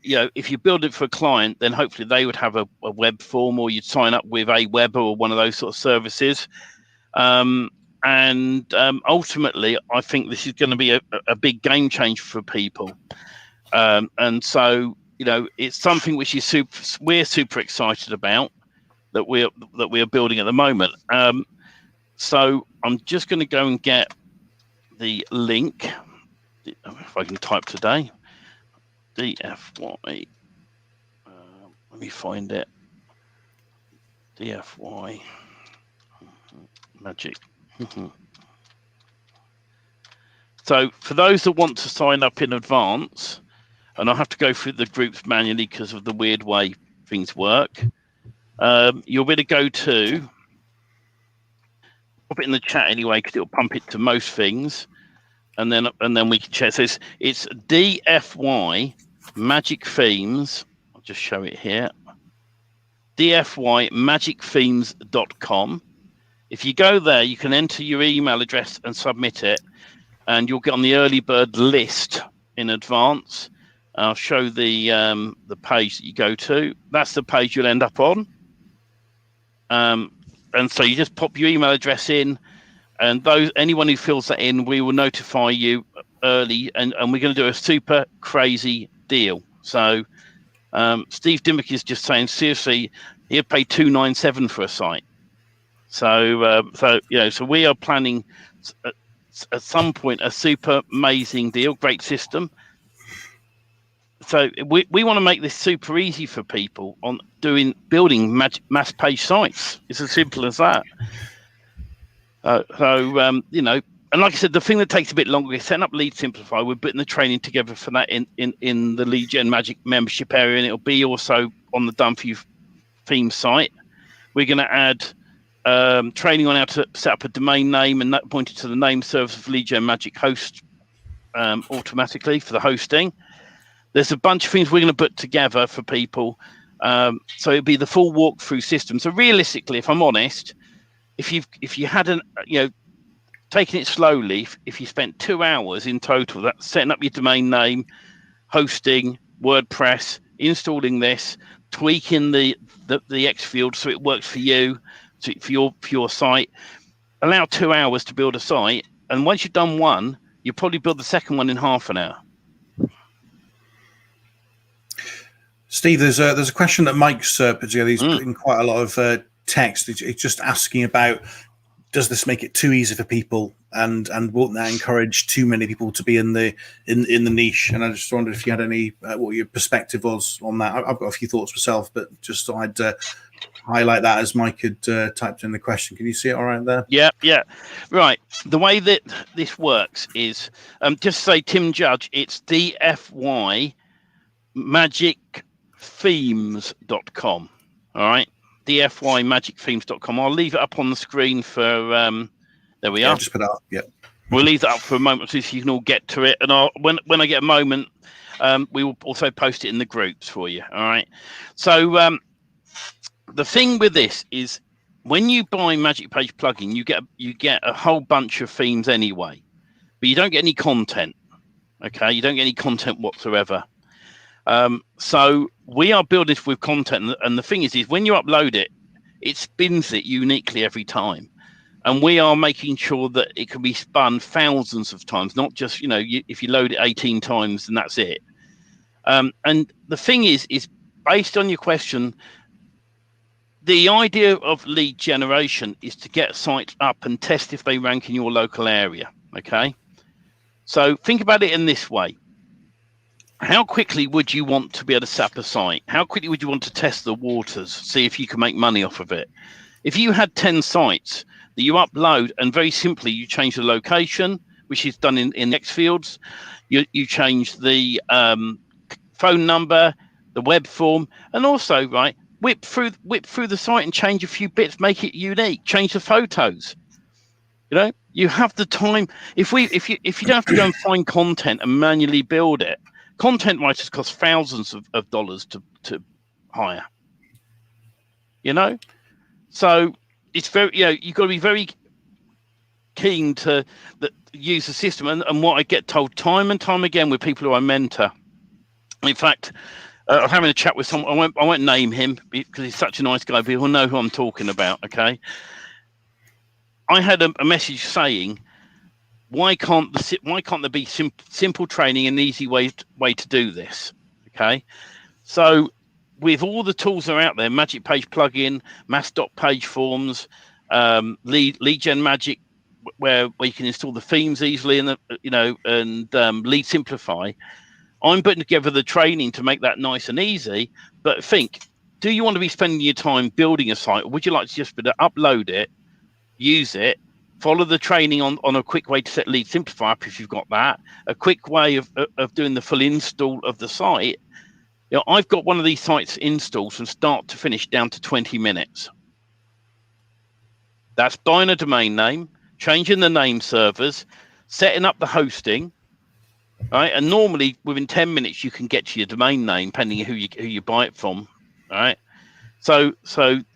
you know, if you build it for a client, then hopefully they would have a web form, or you'd sign up with Aweber or one of those sort of services. Ultimately, I think this is going to be a big game changer for people. And so, you know, it's something which is we're super excited about, that we're building at the moment. So I'm just going to go and get the link, if I can type today. DFY. Let me find it. DFY Magic. So for those that want to sign up in advance, and I'll have to go through the groups manually because of the weird way things work, you'll be able to go to, pop it in the chat anyway because it'll pump it to most things, and then we can check. So it's DFY Magic Themes. I'll just show it here. DFYMagicThemes.com. If you go there, you can enter your email address and submit it, and you'll get on the early bird list in advance. I'll show the page that you go to. That's the page you'll end up on. And so you just pop your email address in, and anyone who fills that in, we will notify you early, and we're going to do a super crazy deal. So Steve Dimmock is just saying, seriously, he'll pay $297 for a site. So you know, so we are planning at some point a super amazing deal, great system. So we want to make this super easy for people on building mass page sites. It's as simple as that. You know, and like I said, the thing that takes a bit longer is setting up Lead Simplify. We're putting the training together for that in the Leadgenmagic membership area, and it'll be also on the Done For You theme site. We're going to add training on how to set up a domain name and point it to the name service of Leadgenmagic host automatically for the hosting. There's a bunch of things we're going to put together for people. So it'll be the full walkthrough system. So realistically, if I'm honest, if you hadn't, you know, taken it slowly, if you spent 2 hours in total, that's setting up your domain name, hosting, WordPress, installing this, tweaking the X field so it works for you, for your site, allow 2 hours to build a site. And once you've done one, you probably build the second one in half an hour. Steve, there's a question that Mike's put together. He's put in quite a lot of text. It's just asking about, does this make it too easy for people, and won't that encourage too many people to be in the niche? And I just wondered if you had any what your perspective was on that. I've got a few thoughts myself, but just thought I'd highlight that as Mike had typed in the question. Can you see it all right there? Yeah. Right. The way that this works is, just say Tim Judge. It's DFYMagicThemes.com. All right. DFYMagicThemes.com. I'll leave it up on the screen for there we are. Just put it up. Yeah. We'll leave that up for a moment so you can all get to it. And when I get a moment, we will also post it in the groups for you. All right. So the thing with this is, when you buy Magic Page plugin, you get a whole bunch of themes anyway, but you don't get any content. Okay, you don't get any content whatsoever. So we are building this with content, and the thing is when you upload it, it spins it uniquely every time, and we are making sure that it can be spun thousands of times, not just if you load it 18 times and that's it. And the thing is based on your question, the idea of lead generation is to get sites up and test if they rank in your local area. Okay, so think about it in this way. How quickly would you want to be able to set up a site? How quickly would you want to test the waters, see if you can make money off of it? If you had 10 sites that you upload and very simply you change the location, which is done in X fields, you change the phone number, the web form, and also whip through the site and change a few bits, make it unique, change the photos. You have the time. If you don't have to go and find content and manually build it, content writers cost thousands of dollars to hire. So it's very you've got to be very keen to use the system. And what I get told time and time again with people who I mentor. In fact, I'm having a chat with someone. I won't name him because he's such a nice guy, but he'll know who I'm talking about. Okay. I had a message saying, why can't there be simple training and easy way to do this? Okay. So with all the tools that are out there, Magic Page plugin, Mass.page forms, Leadgenmagic, where you can install the themes easily, and Lead Simplify. I'm putting together the training to make that nice and easy. But think, do you want to be spending your time building a site, or would you like to just be able to upload it, use it, follow the training on a quick way to set Lead Simplify up if you've got that, a quick way of doing the full install of the site? I've got one of these sites installed from start to finish down to 20 minutes. That's buying a domain name, changing the name servers, setting up the hosting. Right, and normally within 10 minutes you can get to your domain name, depending on who you buy it from. All right, so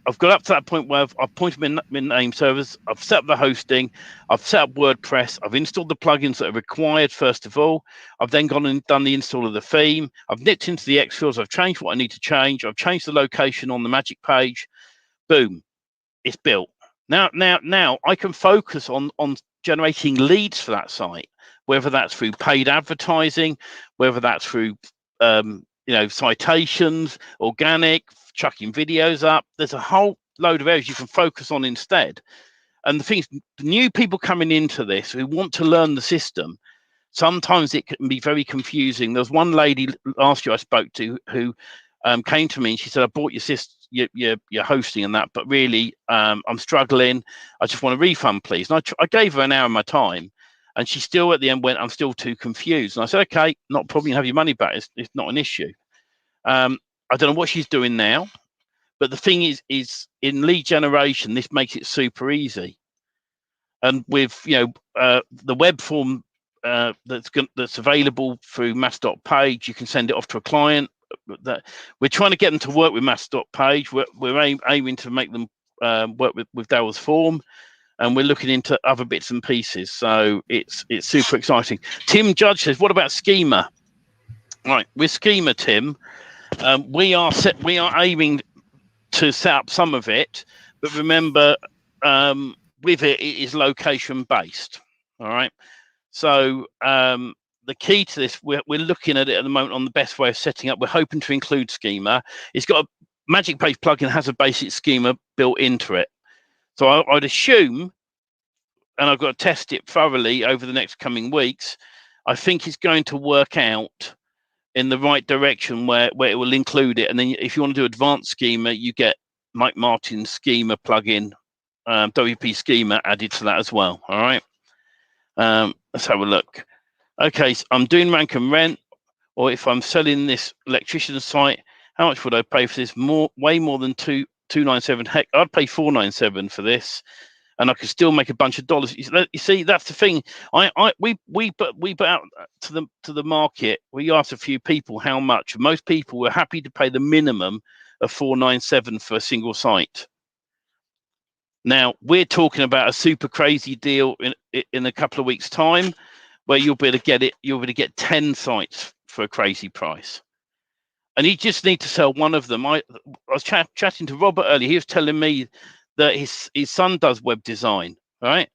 I've got up to that point where I've appointed my name servers, I've set up the hosting, I've set up WordPress, I've installed the plugins that are required first of all. I've then gone and done the install of the theme. I've nipped into the X fields. I've changed what I need to change. I've changed the location on the Magic Page. Boom, it's built. Now I can focus on generating leads for that site, whether that's through paid advertising, whether that's through citations, organic, chucking videos up. There's a whole load of areas you can focus on instead. And the thing is, the new people coming into this who want to learn the system, sometimes it can be very confusing. There was one lady last year I spoke to who came to me and she said, I bought your hosting and that, but really I'm struggling. I just want a refund, please. And I gave her an hour of my time, and she still at the end went, I'm still too confused. And I said, okay, not a problem, you have your money back. It's not an issue. I don't know what she's doing now, but the thing is in lead generation, this makes it super easy. And with the web form that's available through Mass.page, you can send it off to a client. That we're trying to get them to work with Mass.page. We're aiming to make them work with Daryl's form, and we're looking into other bits and pieces. So it's super exciting. Tim Judge says, what about Schema? Right, with Schema, Tim, we are aiming to set up some of it, but remember, with it is location based. All right. So the key to this, we're looking at it at the moment on the best way of setting up. We're hoping to include schema. It's got a Magic Page plugin has a basic schema built into it. So I'd assume, and I've got to test it thoroughly over the next coming weeks, I think it's going to work out in the right direction where it will include it. And then if you want to do advanced schema, you get Mike Martin's schema plugin, WP schema added to that as well. All right. Let's have a look. Okay, so I'm doing rank and rent, or if I'm selling this electrician site, how much would I pay for this? Way more than 297. Heck, I'd pay 497 for this, and I could still make a bunch of dollars. You see, that's the thing. We put out to the market. We asked a few people how much. Most people were happy to pay the minimum of 497 for a single site. Now we're talking about a super crazy deal in a couple of weeks' time, where you'll be able to get it. You'll be able to get 10 sites for a crazy price, and you just need to sell one of them. I was chatting to Robert earlier. He was telling me that his son does web design, right?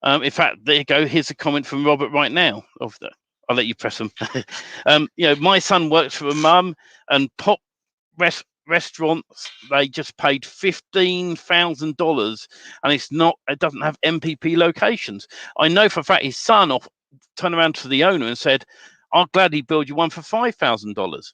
In fact, there you go. Here's a comment from Robert right now. I'll let you press them. My son works for a mum and pop restaurants. They just paid $15,000, and it doesn't have MPP locations. I know for a fact his son turned around to the owner and said, "I'll gladly build you one for $5,000."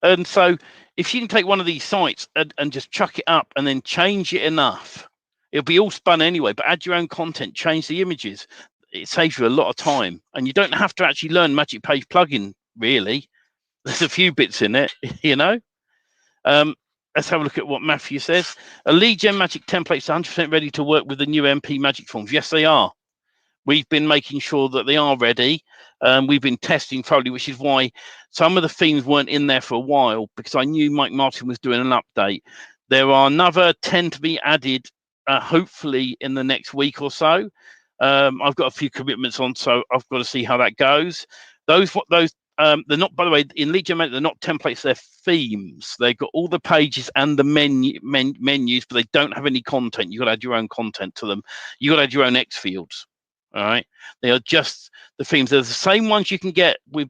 And so if you can take one of these sites and just chuck it up and then change it enough, it'll be all spun anyway, but add your own content, change the images. It saves you a lot of time, and you don't have to actually learn Magic Page plugin, really. There's a few bits in it, Let's have a look at what Matthew says. A Leadgenmagic template's 100% ready to work with the new MP Magic forms. Yes, they are. We've been making sure that they are ready. We've been testing thoroughly, which is why some of the themes weren't in there for a while, because I knew Mike Martin was doing an update. There are another 10 to be added, hopefully in the next week or so. I've got a few commitments on, so I've got to see how that goes. They're not, by the way, in Leadgenmagic, they're not templates, they're themes. They've got all the pages and the menus, but they don't have any content. You've got to add your own content to them. You've got to add your own X fields. All right, they are just the themes. They're the same ones you can get with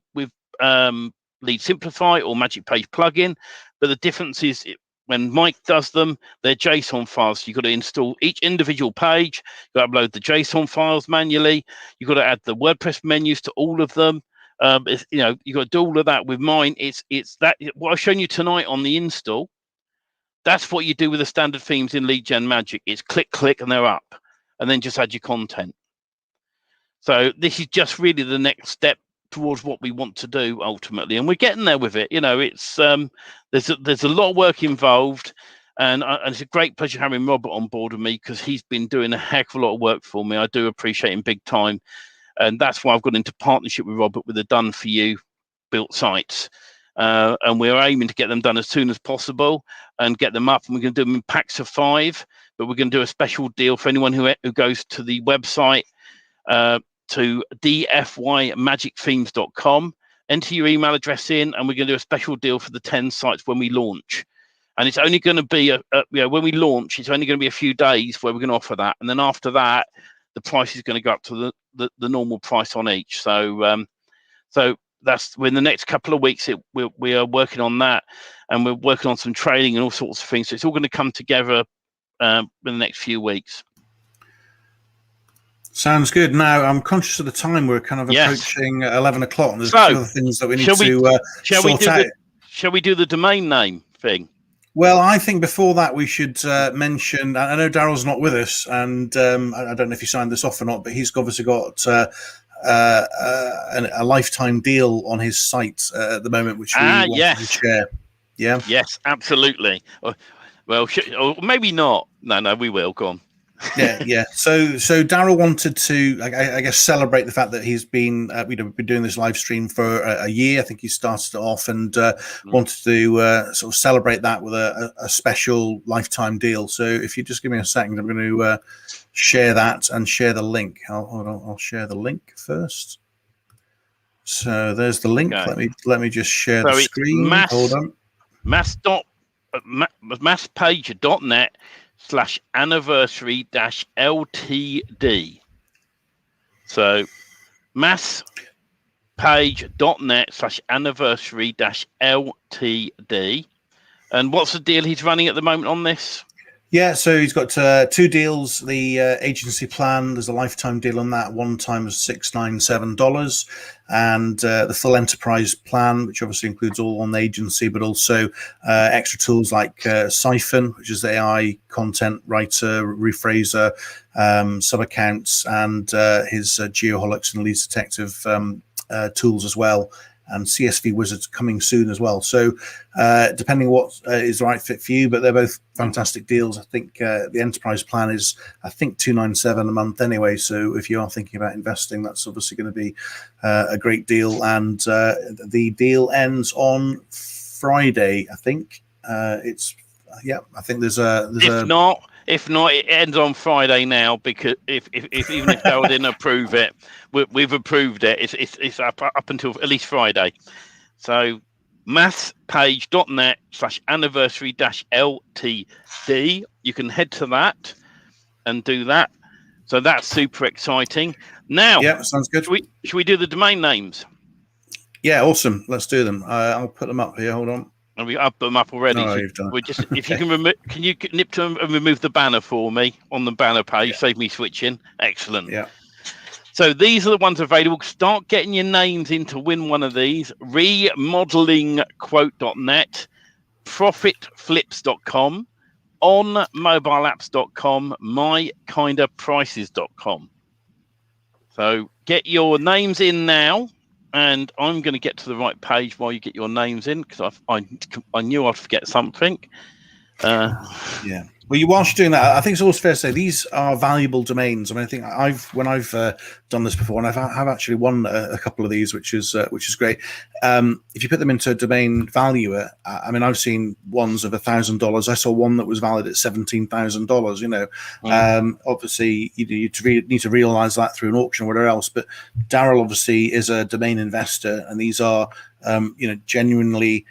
Lead Simplify or Magic Page plugin, but the difference is when Mike does them, they're JSON files. You've got to install each individual page. You've got to upload the JSON files manually. You've got to add the WordPress menus to all of them. You've got to do all of that. With mine, it's that what I've shown you tonight on the install. That's what you do with the standard themes in Leadgenmagic. It's click, and they're up, and then just add your content. So this is just really the next step towards what we want to do ultimately, and we're getting there with it. It's there's a lot of work involved, and it's a great pleasure having Robert on board with me, because he's been doing a heck of a lot of work for me. I do appreciate him big time, and that's why I've got into partnership with Robert with the Done For You built sites, and we're aiming to get them done as soon as possible and get them up, and we're going to do them in packs of 5. But we're going to do a special deal for anyone who goes to the website. To dfymagicthemes.com, enter your email address in, and we're going to do a special deal for the 10 sites when we launch. And it's only going to be when we launch, it's only going to be a few days where we're going to offer that, and then after that, the price is going to go up to the normal price on each. So that's in the next couple of weeks. We are working on that, and we're working on some training and all sorts of things. So it's all going to come together in the next few weeks. Sounds good. Now, I'm conscious of the time. We're kind of approaching 11 o'clock, and there's a few other things that we need to sort out. Shall we do the domain name thing? Well, I think before that we should mention, I know Daryl's not with us, and I don't know if he signed this off or not, but he's obviously got a lifetime deal on his site at the moment, which we want to share. Yeah? Yes, absolutely. Well, or maybe not. No, we will. Go on. Yeah. So Daryl wanted to, I guess, celebrate the fact that he's been, been doing this live stream for a year. I think he started it off, and wanted to sort of celebrate that with a special lifetime deal. So if you just give me a second, I'm going to share that and share the link. I'll share the link first. So there's the link. Okay. Let me just share the screen. Hold on. Masspage.net/anniversary-LTD. So mathspage.net/anniversary-LTD. And what's the deal he's running at the moment on this? Yeah, so he's got 2 deals. The agency plan, there's a lifetime deal on that. One time is $697, and the full enterprise plan, which obviously includes all on the agency, but also extra tools like Siphon, which is the AI content writer, rephraser, sub accounts, and his Geoholics and Leads Detective tools as well. And CSV Wizards coming soon as well. So depending what is the right fit for you, but they're both fantastic deals. I think the enterprise plan is, I think, $297 a month anyway. So if you are thinking about investing, that's obviously going to be a great deal. And the deal ends on Friday, I think. I think there's a... If not, it ends on Friday now, because if even if Daryl didn't approve it, we've approved it. It's up until at least Friday. So mathspage.net/anniversary-LTD. You can head to that and do that. So that's super exciting. Now, yeah, sounds good. Should we do the domain names? Yeah, awesome. Let's do them. I'll put them up here. Hold on. I've put them up already. No, if you can can you nip to and remove the banner for me on the banner page? Yeah. Save me switching. Excellent. Yeah. So these are the ones available. Start getting your names in to win one of these. Remodelingquote.net, profitflips.com, onmobileapps.com, mykindaprices.com. So get your names in now. And I'm going to get to the right page while you get your names in, because I knew I'd forget something. Yeah. Well, whilst you're doing that, I think it's always fair to say these are valuable domains. I mean, I think when I've done this before, and I've actually won a couple of these, which is great. If you put them into a domain valuer, I mean, I've seen ones of $1,000. I saw one that was valued at $17,000. You know, obviously you need to realize that through an auction or whatever else. But Daryl obviously is a domain investor, and these are genuinely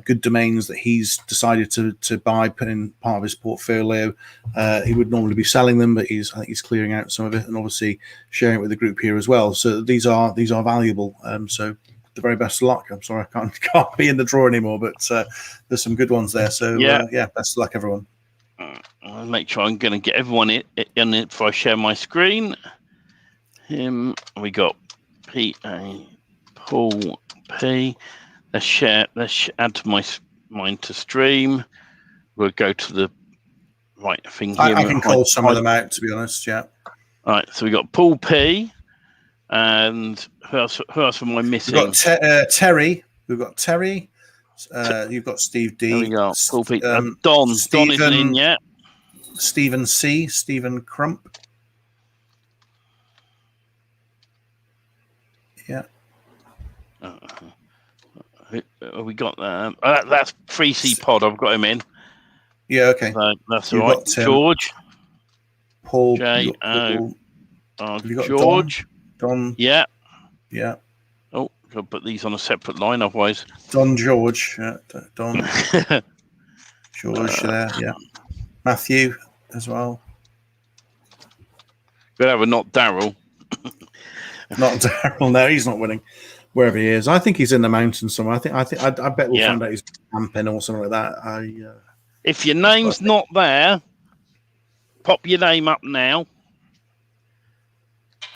good domains that he's decided to buy, put in part of his portfolio. He would normally be selling them, but I think he's clearing out some of it and obviously sharing it with the group here as well. So these are valuable. So the very best of luck. I'm sorry I can't be in the draw anymore, but there's some good ones there. So best of luck, everyone. I'll make sure I'm going to get everyone in it before I share my screen. We got Paul P. Let's add to mine to stream. We'll go to the right thing here. I can call some of them out, to be honest. Yeah. All right. So we got Paul P. And who else am I missing? We've got Terry. We've got Terry. You've got Steve D. There we go. Paul P. Don. Don isn't in yet. Stephen C. Stephen Crump. Yeah. We got that's 3C Pod. I've got him in. Yeah, okay. So that's all right. George, Paul, J O, George, Don. Yeah. Oh, got to put these on a separate line, otherwise. Don George, Don George there. Yeah, Matthew as well. But have a not Daryl. Not Daryl. No, he's not winning. Wherever he is, I think he's in the mountains somewhere. I bet we'll find out he's camping or something like that. If your name's not there, pop your name up now.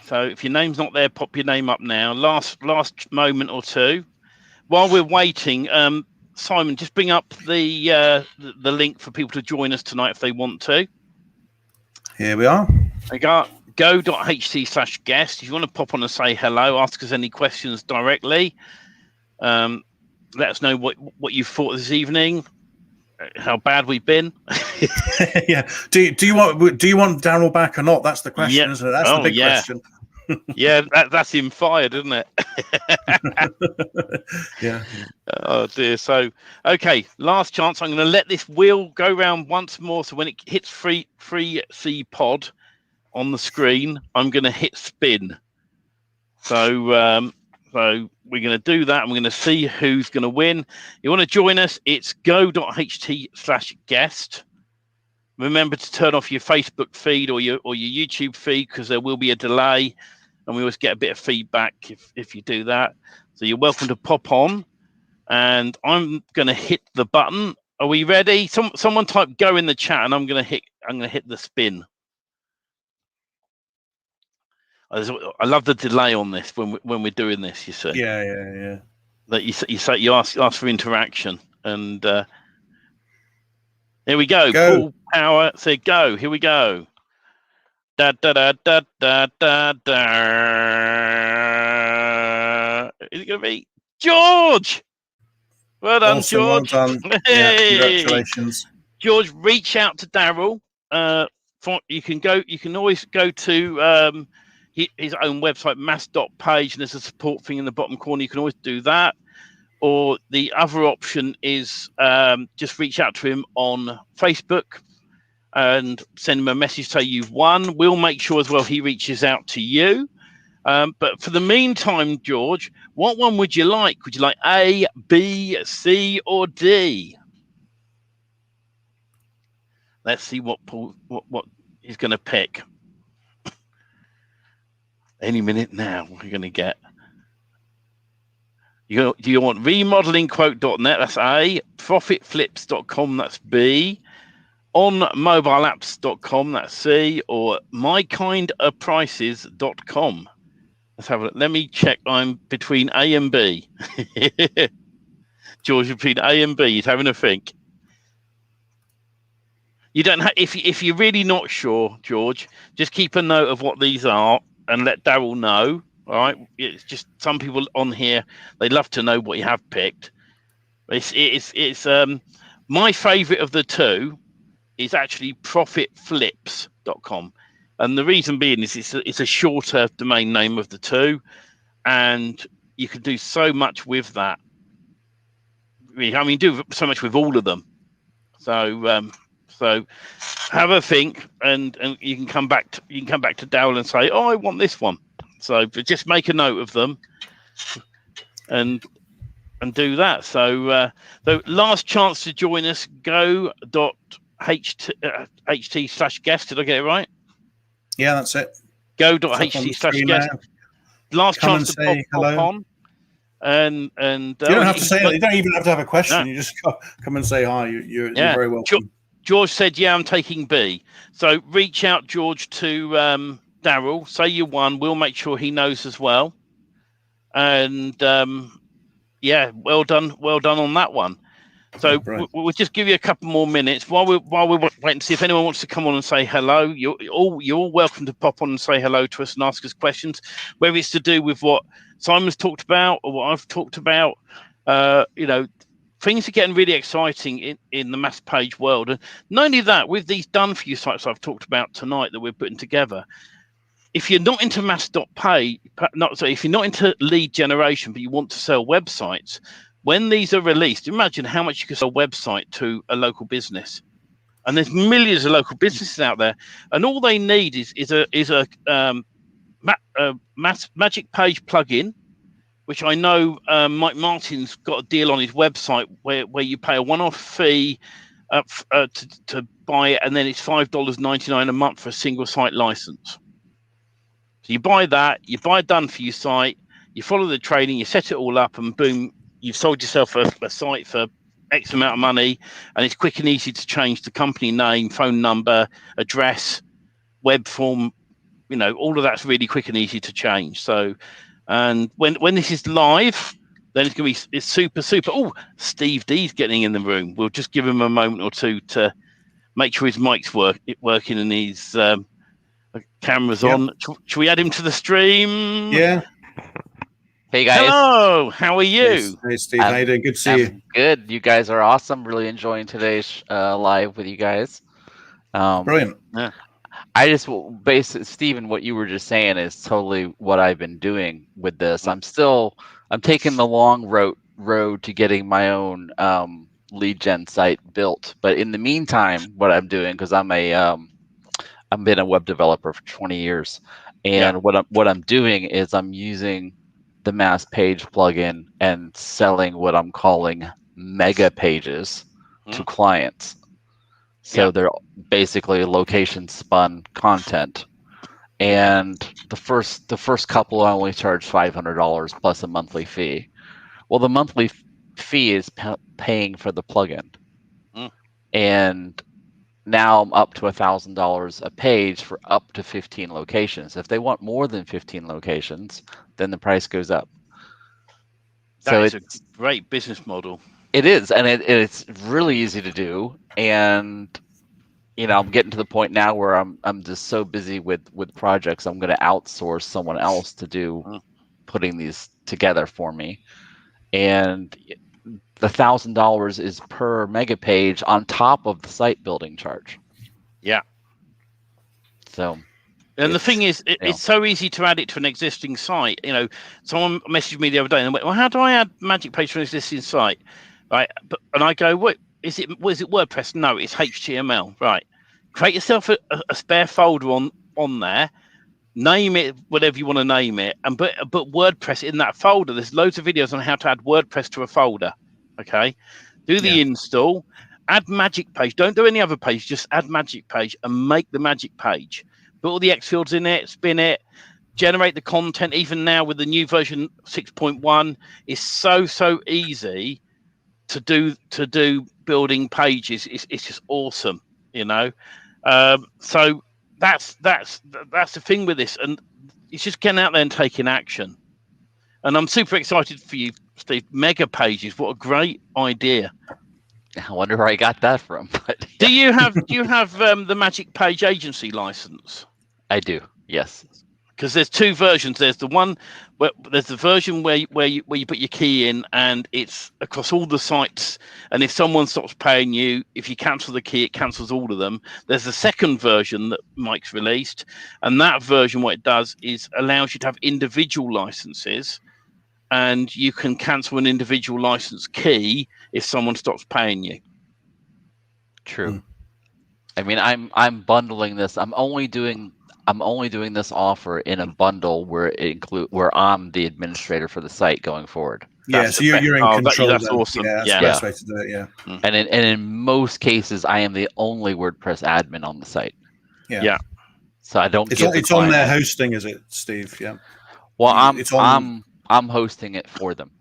So if your name's not there, pop your name up now. Last moment or two, while we're waiting, Simon, just bring up the link for people to join us tonight if they want to. Here we are. I got go.ht/guest. If you want to pop on and say hello, ask us any questions directly. Let us know what you thought this evening, how bad we've been. Yeah. Do you want Daryl back or not? That's the question, isn't it? That's the big question. Yeah, that's him fired, isn't it? Yeah. Oh dear. So okay, last chance. I'm going to let this wheel go round once more. So when it hits 3C Pod on the screen, I'm going to hit spin. So we're going to do that. I'm going to see who's going to win. You want to join us? It's go.ht/guest. Remember to turn off your Facebook feed or your YouTube feed, because there will be a delay. and we always get a bit of feedback if you do that. So you're welcome to pop on, and I'm going to hit the button. Are we ready? Someone type go in the chat, and I'm going to hit the spin. I love the delay on this when we're doing this. You see? Yeah. That you ask for interaction, and here we go. Paul Power said go. Here we go. Da da da da da da da. Is it going to be George? Well done, awesome, George. Well done. Hey! Yeah, congratulations, George. Reach out to Daryl. You can always go to his own website, mass.page, and there's a support thing in the bottom corner. You can always do that. Or the other option is just reach out to him on Facebook and send him a message, say you've won. We'll make sure as well he reaches out to you. But for the meantime, George, what one would you like? Would you like A, B, C, or D? Let's see what he's going to pick. Any minute now, we're going to get. Do you want remodelingquote.net? That's A. Profitflips.com. That's B. OnMobileApps.com. That's C. Or MyKindOfPrices.com. Let's have a look. Let me check. I'm between A and B. George, between A and B. He's having a think. You don't have. If you're really not sure, George, just keep a note of what these are and let Daryl know. All right. It's just some people on here, they love to know what you have picked. It's my favorite of the two is actually profitflips.com. And the reason being is it's a shorter domain name of the two, and you can do so much with that. I mean, do so much with all of them. So have a think, and you can come back to Daryl and say, oh, I want this one. So just make a note of them, and do that. So last chance to join us. Go.ht/guest. Did I get it right? Yeah, that's it. Go.ht/guest. Last chance to pop on. And you don't have to say. You don't even have to have a question. No. You just come and say hi. You're very welcome. George said, "Yeah, I'm taking B." So reach out, George, to Daryl. Say you won. We'll make sure he knows as well. And yeah, well done on that one. So we'll just give you a couple more minutes while we're waiting to see if anyone wants to come on and say hello. You're all welcome to pop on and say hello to us and ask us questions, whether it's to do with what Simon's talked about or what I've talked about. Things are getting really exciting in the mass page world. And not only that, with these done for you sites I've talked about tonight that we're putting together, if you're not into mass.page, if you're not into lead generation, but you want to sell websites, when these are released, imagine how much you could sell a website to a local business. And there's millions of local businesses out there, and all they need is a Magic Page plugin, which I know Mike Martin's got a deal on his website where you pay a one-off fee to buy it, and then it's $5.99 a month for a single site license. So you buy that, you buy a done for you site, you follow the training, you set it all up, and boom, you've sold yourself a site for X amount of money, and it's quick and easy to change the company name, phone number, address, web form. All of that's really quick and easy to change. So, and when this is live, then it's going to be super. Oh, Steve D's getting in the room. We'll just give him a moment or two to make sure his mic's working and his camera's on. Should we add him to the stream? Yeah. Hey guys. Hello. How are you? Hey Steve. How you doing? Good to see you. Good. You guys are awesome. Really enjoying today's live with you guys. Brilliant. Yeah. I just Stephen, what you were just saying is totally what I've been doing with this. I'm taking the long road to getting my own lead gen site built. But in the meantime, what I'm doing, because I've been a web developer for 20 years, and what I'm doing is I'm using the Mass Page plugin and selling what I'm calling mega pages to clients. So they're basically location spun content, and the first couple I only charged $500 plus a monthly fee. Well, the monthly fee is paying for the plugin, and now I'm up to $1,000 a page for up to 15 locations. If they want more than 15 locations, then the price goes up. So it's a great business model. It is, and it's really easy to do. And I'm getting to the point now where I'm just so busy with projects. I'm going to outsource someone else to do putting these together for me. And the $1,000 is per mega page on top of the site building charge. Yeah. So. And the thing is, it's so easy to add it to an existing site. Someone messaged me the other day and went, "Well, how do I add Magic Page to an existing site?" Right? And I go, "What is it? Was it WordPress?" No, it's HTML. Right? Create yourself a spare folder on there. Name it whatever you want to name it, and put WordPress in that folder. There's loads of videos on how to add WordPress to a folder. Okay, do the install, add Magic Page. Don't do any other page. Just add Magic Page and make the Magic Page. Put all the X fields in it, spin it, generate the content. Even now with the new version 6.1, it's so easy to do building pages. It's just awesome, So that's the thing with this, and it's just getting out there and taking action. And I'm super excited for you, Steve. Mega pages, what a great idea! I wonder where I got that from. But do you have the Magic Page agency license? I do, yes. Because there's two versions. There's the one where there's the version where you put your key in, and it's across all the sites. And if someone stops paying you, if you cancel the key, it cancels all of them. There's the second version that Mike's released, and that version, what it does is allows you to have individual licenses, and you can cancel an individual license key if someone stops paying you. True. I mean, I'm bundling this. I'm only doing this offer in a bundle where I'm the administrator for the site going forward. So you're in control. That's awesome. That's the best way to do it. Yeah. And in most cases, I am the only WordPress admin on the site. Yeah. So I don't. It's on their hosting, is it, Steve? Yeah. Well, I'm hosting it for them.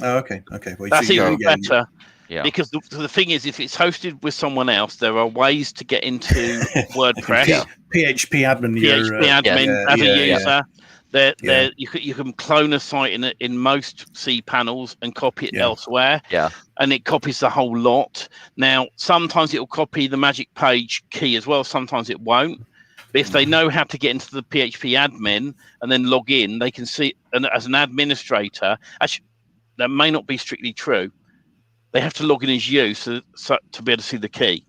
Oh, okay. Well, that's even better. Yeah. Because the thing is, if it's hosted with someone else, there are ways to get into WordPress. PHP admin. As a user, you can clone a site in most cPanels and copy it elsewhere. Yeah. And it copies the whole lot. Now, sometimes it will copy the Magic Page key as well. Sometimes it won't. But if they know how to get into the PHP admin and then log in, they can see. And as an administrator, actually, that may not be strictly true. They have to log in as you to be able to see the key,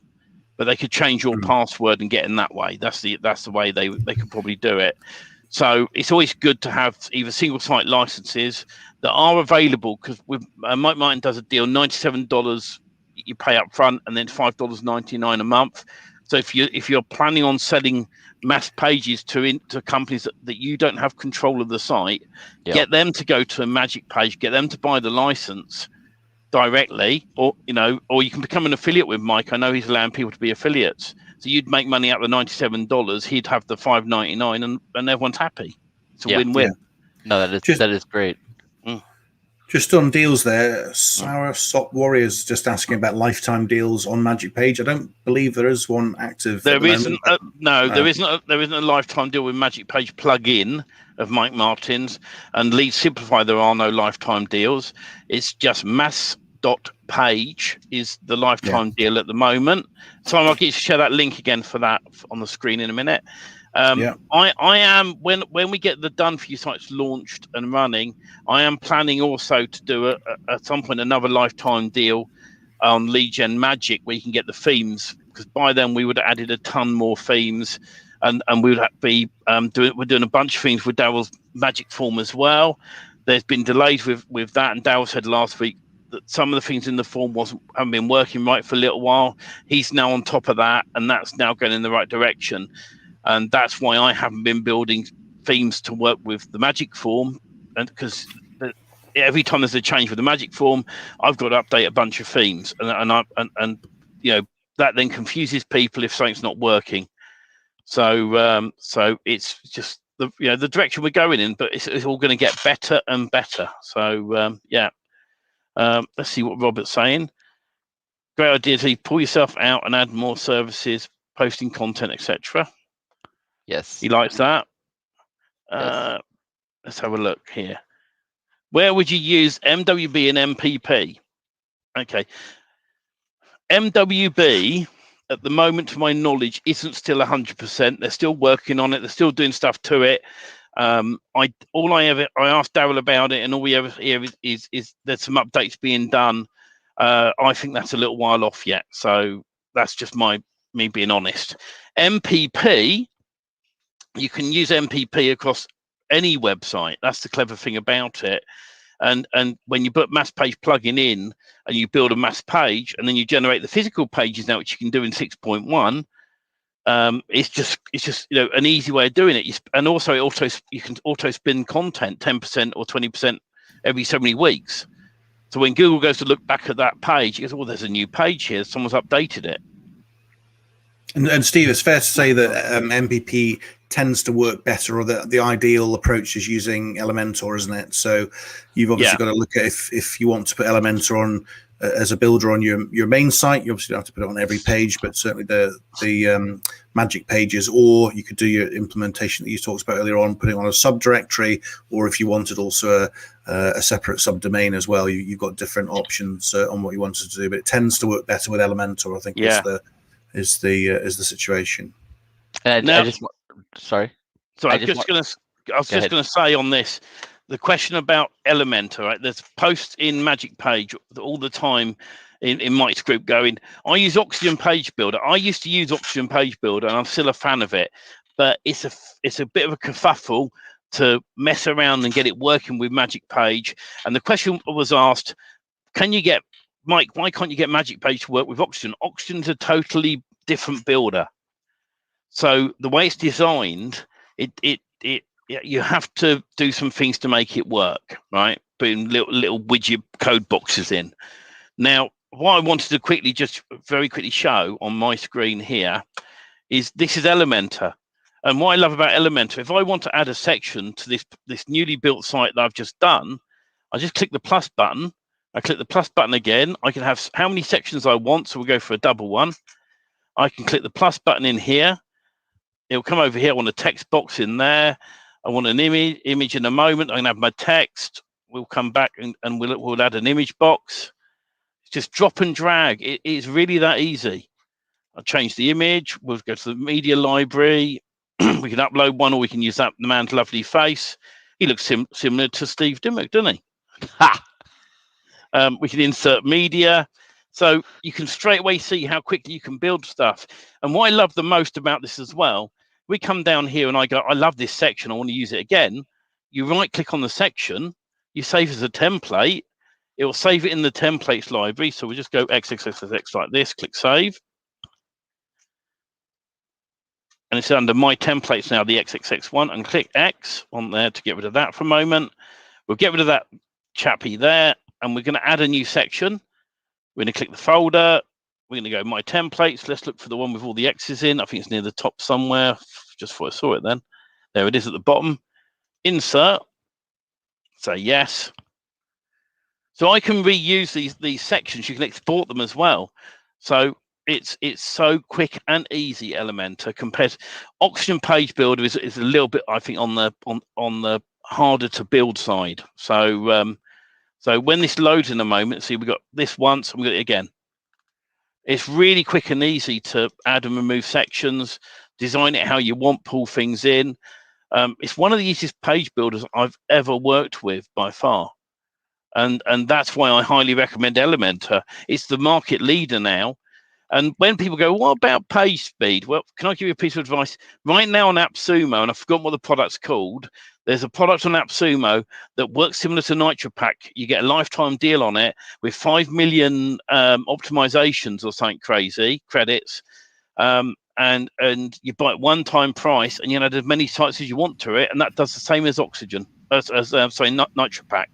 but they could change your password and get in that way. That's the way they could probably do it. So it's always good to have either single site licenses that are available, because Mike Martin does a deal, $97 you pay up front, and then $5.99 a month. So if you're planning on selling mass pages to companies that you don't have control of the site, get them to go to a Magic Page, get them to buy the license directly, or you can become an affiliate with Mike. I know he's allowing people to be affiliates, so you'd make money out of the $97, he'd have the $5.99, and everyone's happy. It's a win-win. No, that is great. Just on deals there, Sour Sock Warriors just asking about lifetime deals on Magic Page. I don't believe there is one active. There isn't. There isn't a lifetime deal with Magic Page plugin of Mike Martin's, and Lead Simplify. There are no lifetime deals. It's just mass.page is the lifetime deal at the moment. So I'll get you to share that link again for that on the screen in a minute. I am when we get the Done For You sites launched and running, I am planning also to do at some point another lifetime deal on Leadgenmagic where you can get the themes, because by then we would have added a ton more themes, and we would be doing a bunch of things with Daryl's Magic Form as well. There's been delays with that, and Daryl said last week that some of the things in the form haven't been working right for a little while. He's now on top of that, and that's now going in the right direction. And that's why I haven't been building themes to work with the Magic Form, and because every time there's a change with the Magic Form, I've got to update a bunch of themes, and that then confuses people if something's not working. So it's just the direction we're going in, but it's all going to get better and better. So let's see what Robert's saying. Great idea to pull yourself out and add more services, posting content, etc. Yes. He likes that. Yes. Let's have a look here. Where would you use MWB and MPP? Okay. MWB, at the moment, to my knowledge, isn't still 100%. They're still working on it. They're still doing stuff to it. I asked Daryl about it, and all we ever hear is there's some updates being done. I think that's a little while off yet. So that's just me being honest. MPP, you can use MPP across any website. That's the clever thing about it. And when you put mass page plugin in and you build a mass page and then you generate the physical pages now, which you can do in 6.1, it's just an easy way of doing it. And also you can auto spin content 10% or 20% every so many weeks. So when Google goes to look back at that page, it goes, "Oh, there's a new page here. Someone's updated it." And Steve, it's fair to say that MPP tends to work better, or the ideal approach is using Elementor, isn't it? So you've obviously got to look at if you want to put Elementor on as a builder on your main site. You obviously don't have to put it on every page, but certainly the magic pages, or you could do your implementation that you talked about earlier on, putting on a subdirectory, or if you wanted also a separate subdomain as well, you've got different options on what you wanted to do. But it tends to work better with Elementor, I think. Is the situation. And now, I was just going to say on this, the question about Elementor, right? There's posts in Magic Page all the time in Mike's group going, I use Oxygen Page Builder. I used to use Oxygen Page Builder, and I'm still a fan of it, but it's a bit of a kerfuffle to mess around and get it working with Magic Page. And the question was asked, Mike, why can't you get Magic Page to work with Oxygen? Oxygen's a totally different builder. So the way it's designed, you have to do some things to make it work, right? Putting little widget code boxes in. Now, what I wanted to very quickly show on my screen here is this is Elementor. And what I love about Elementor, if I want to add a section to this newly built site that I've just done, I just click the plus button. I click the plus button again. I can have how many sections I want. So we'll go for a double one. I can click the plus button in here. It'll come over here. I want a text box in there. I want an image in a moment. I can have my text. We'll come back and we'll add an image box. Just drop and drag. It is really that easy. I'll change the image. We'll go to the media library. We can upload one, or we can use the man's lovely face. He looks similar to Steve Dimmock, doesn't he? Ha! We can insert media. So you can straight away see how quickly you can build stuff. And what I love the most about this as well, we come down here and I go, I love this section. I want to use it again. You right click on the section, you save as a template. It will save it in the templates library. So we'll just go XXXX like this, click save. And it's under my templates now, the XXX one, and click X on there to get rid of that for a moment. We'll get rid of that chappy there, and we're going to add a new section. We're going to click the folder. We're going to go my templates. Let's look for the one with all the X's in. I think it's near the top somewhere. Just before I saw it then. There it is at the bottom. Insert. Say yes. So I can reuse these sections. You can export them as well. So it's so quick and easy, Elementor, compared to Oxygen Page Builder is a little bit, I think, on the harder to build side. So so when this loads in a moment, see, we got this once and we got it again. It's really quick and easy to add and remove sections, design it how you want, pull things in. It's one of the easiest page builders I've ever worked with by far. And that's why I highly recommend Elementor. It's the market leader now. And when people go, what about page speed? Well, can I give you a piece of advice? Right now on AppSumo, and I've forgotten what the product's called, there's a product on AppSumo that works similar to NitroPack. You get a lifetime deal on it with 5 million optimizations or something crazy, credits. And you buy it one-time price, and you can add as many sites as you want to it, and that does the same as Oxygen, NitroPack.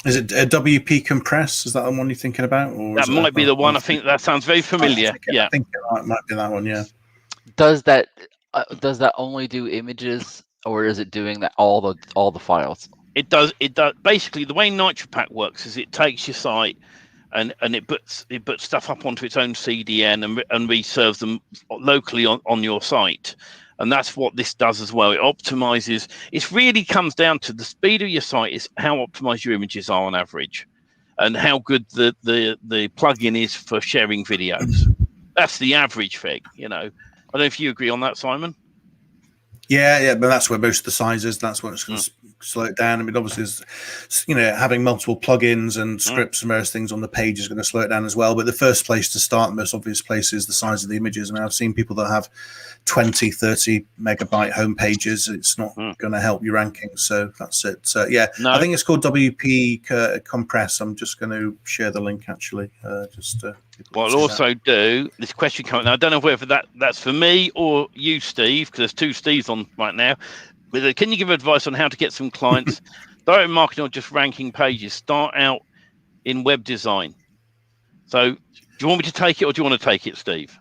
Is it a WP Compress? Is that the one you're thinking about? Or that might be the one. I think that sounds very familiar. I think it might be that one, yeah. Does that Does that only do images, or is it doing that all the files? It does. It does. Basically, the way NitroPack works is it takes your site and it puts stuff up onto its own CDN and reserves them locally on your site. And that's what this does as well. It optimizes. It really comes down to the speed of your site is how optimized your images are on average, and how good the plugin is for sharing videos. That's the average thing, you know. I don't know if you agree on that, Simon. Yeah, but that's where most of the size is. That's what's going to slow it down. I mean, obviously, having multiple plugins and scripts and various things on the page is going to slow it down as well. But the first place to start, the most obvious place, is the size of the images. I mean, I've seen people that have 20, 30 megabyte home pages. It's not going to help your rankings. So that's it. No. I think it's called WP Compress. I'm just going to share the link, actually. What I'll also do, this question coming now, I don't know whether that's for me or you, Steve, because there's two Steves on right now. But can you give advice on how to get some clients, direct marketing or just ranking pages? Start out in web design. So do you want me to take it, or do you want to take it, Steve?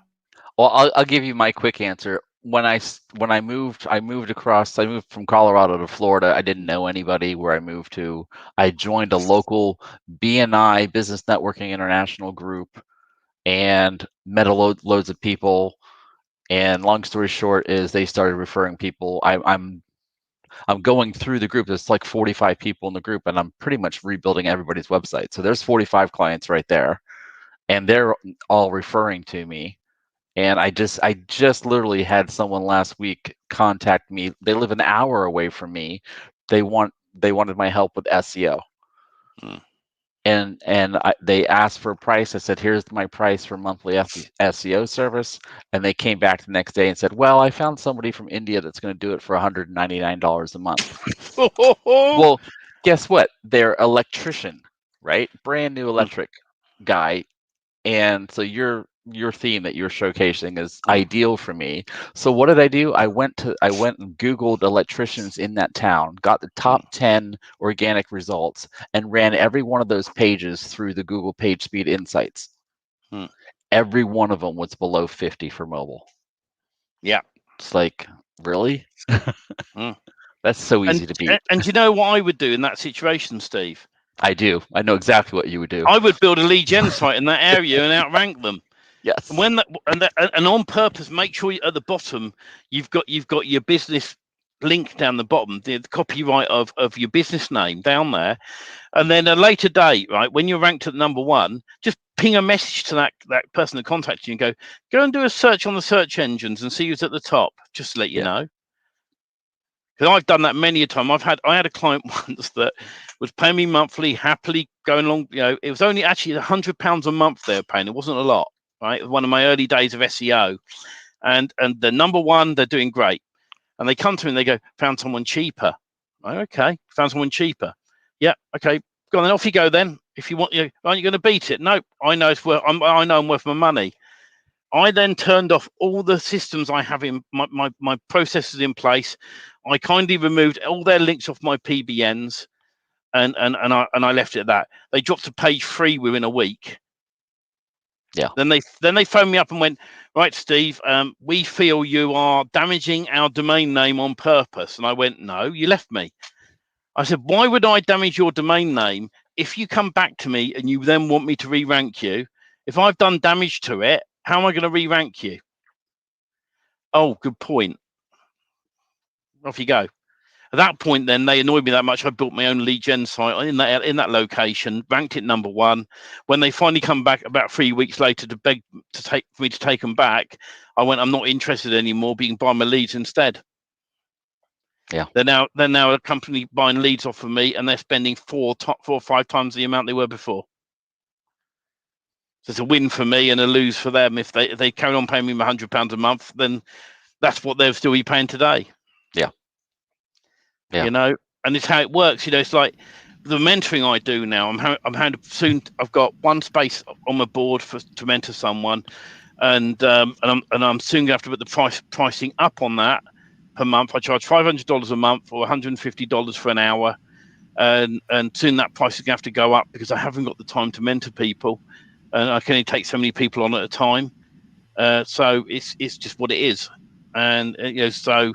Well, I'll give you my quick answer. When I moved from Colorado to Florida. I didn't know anybody where I moved to. I joined a local BNI, Business Networking International group, and met loads of people. And long story short is they started referring people. I'm going through the group. There's like 45 people in the group, and I'm pretty much rebuilding everybody's website. So there's 45 clients right there, and they're all referring to me. And I just literally had someone last week contact me. They live an hour away from me. They wanted my help with SEO. And they asked for a price. I said, here's my price for monthly SEO service. And they came back the next day and said, well, I found somebody from India that's going to do it for $199 a month. Well, guess what? They're electrician, right? Brand new electric guy. And so your theme that you're showcasing is ideal for me. So what did I do? I went and Googled electricians in that town, got the top 10 organic results, and ran every one of those pages through the Google PageSpeed Insights. Every one of them was below 50 for mobile. Yeah. It's like, really? That's so easy to beat. And do you know what I would do in that situation, Steve? I do. I know exactly what you would do. I would build a lead gen site in that area and outrank them. Yes. And and on purpose, make sure at the bottom you've got your business link down the bottom, the copyright of your business name down there, and then a later date, right, when you're ranked at number one, just ping a message to that person that contacted you and go and do a search on the search engines and see who's at the top, just to let you know. Because I've done that many a time. I had a client once that was paying me monthly, happily going along. You know, it was only actually £100 a month they were paying. It wasn't a lot, right? One of my early days of SEO, and the number one, they're doing great. And they come to me and they go, found someone cheaper. Okay, found someone cheaper. Yeah, okay, go on then. Off you go then. If you want, aren't you going to beat it? No, I know it's worth. I know I'm worth my money. I then turned off all the systems I have in my processes in place. I kindly removed all their links off my PBNs, and I left it at that. They dropped to page 3 within a week. Yeah. Then they phoned me up and went, right, Steve, we feel you are damaging our domain name on purpose. And I went, no, you left me. I said, why would I damage your domain name if you come back to me and you then want me to re-rank you? If I've done damage to it, how am I going to re-rank you? Oh, good point. Off you go. At that point, then they annoyed me that much. I built my own lead gen site in that location, ranked it number one. When they finally come back about 3 weeks later to beg for me to take them back, I went, I'm not interested anymore. Being buy my leads instead. Yeah. They're now a company buying leads off of me, and they're spending 4 or 5 times the amount they were before. So it's a win for me and a lose for them. If they carry on paying me £100 a month, then that's what they'll still be paying today. Yeah. You know, and it's how it works. You know, it's like the mentoring I do now. I've got one space on my board to mentor someone, and I'm soon going to have to put the pricing up on that per month. I charge $500 a month or $150 for an hour, and soon that price is going to have to go up because I haven't got the time to mentor people, and I can only take so many people on at a time. So it's just what it is. And so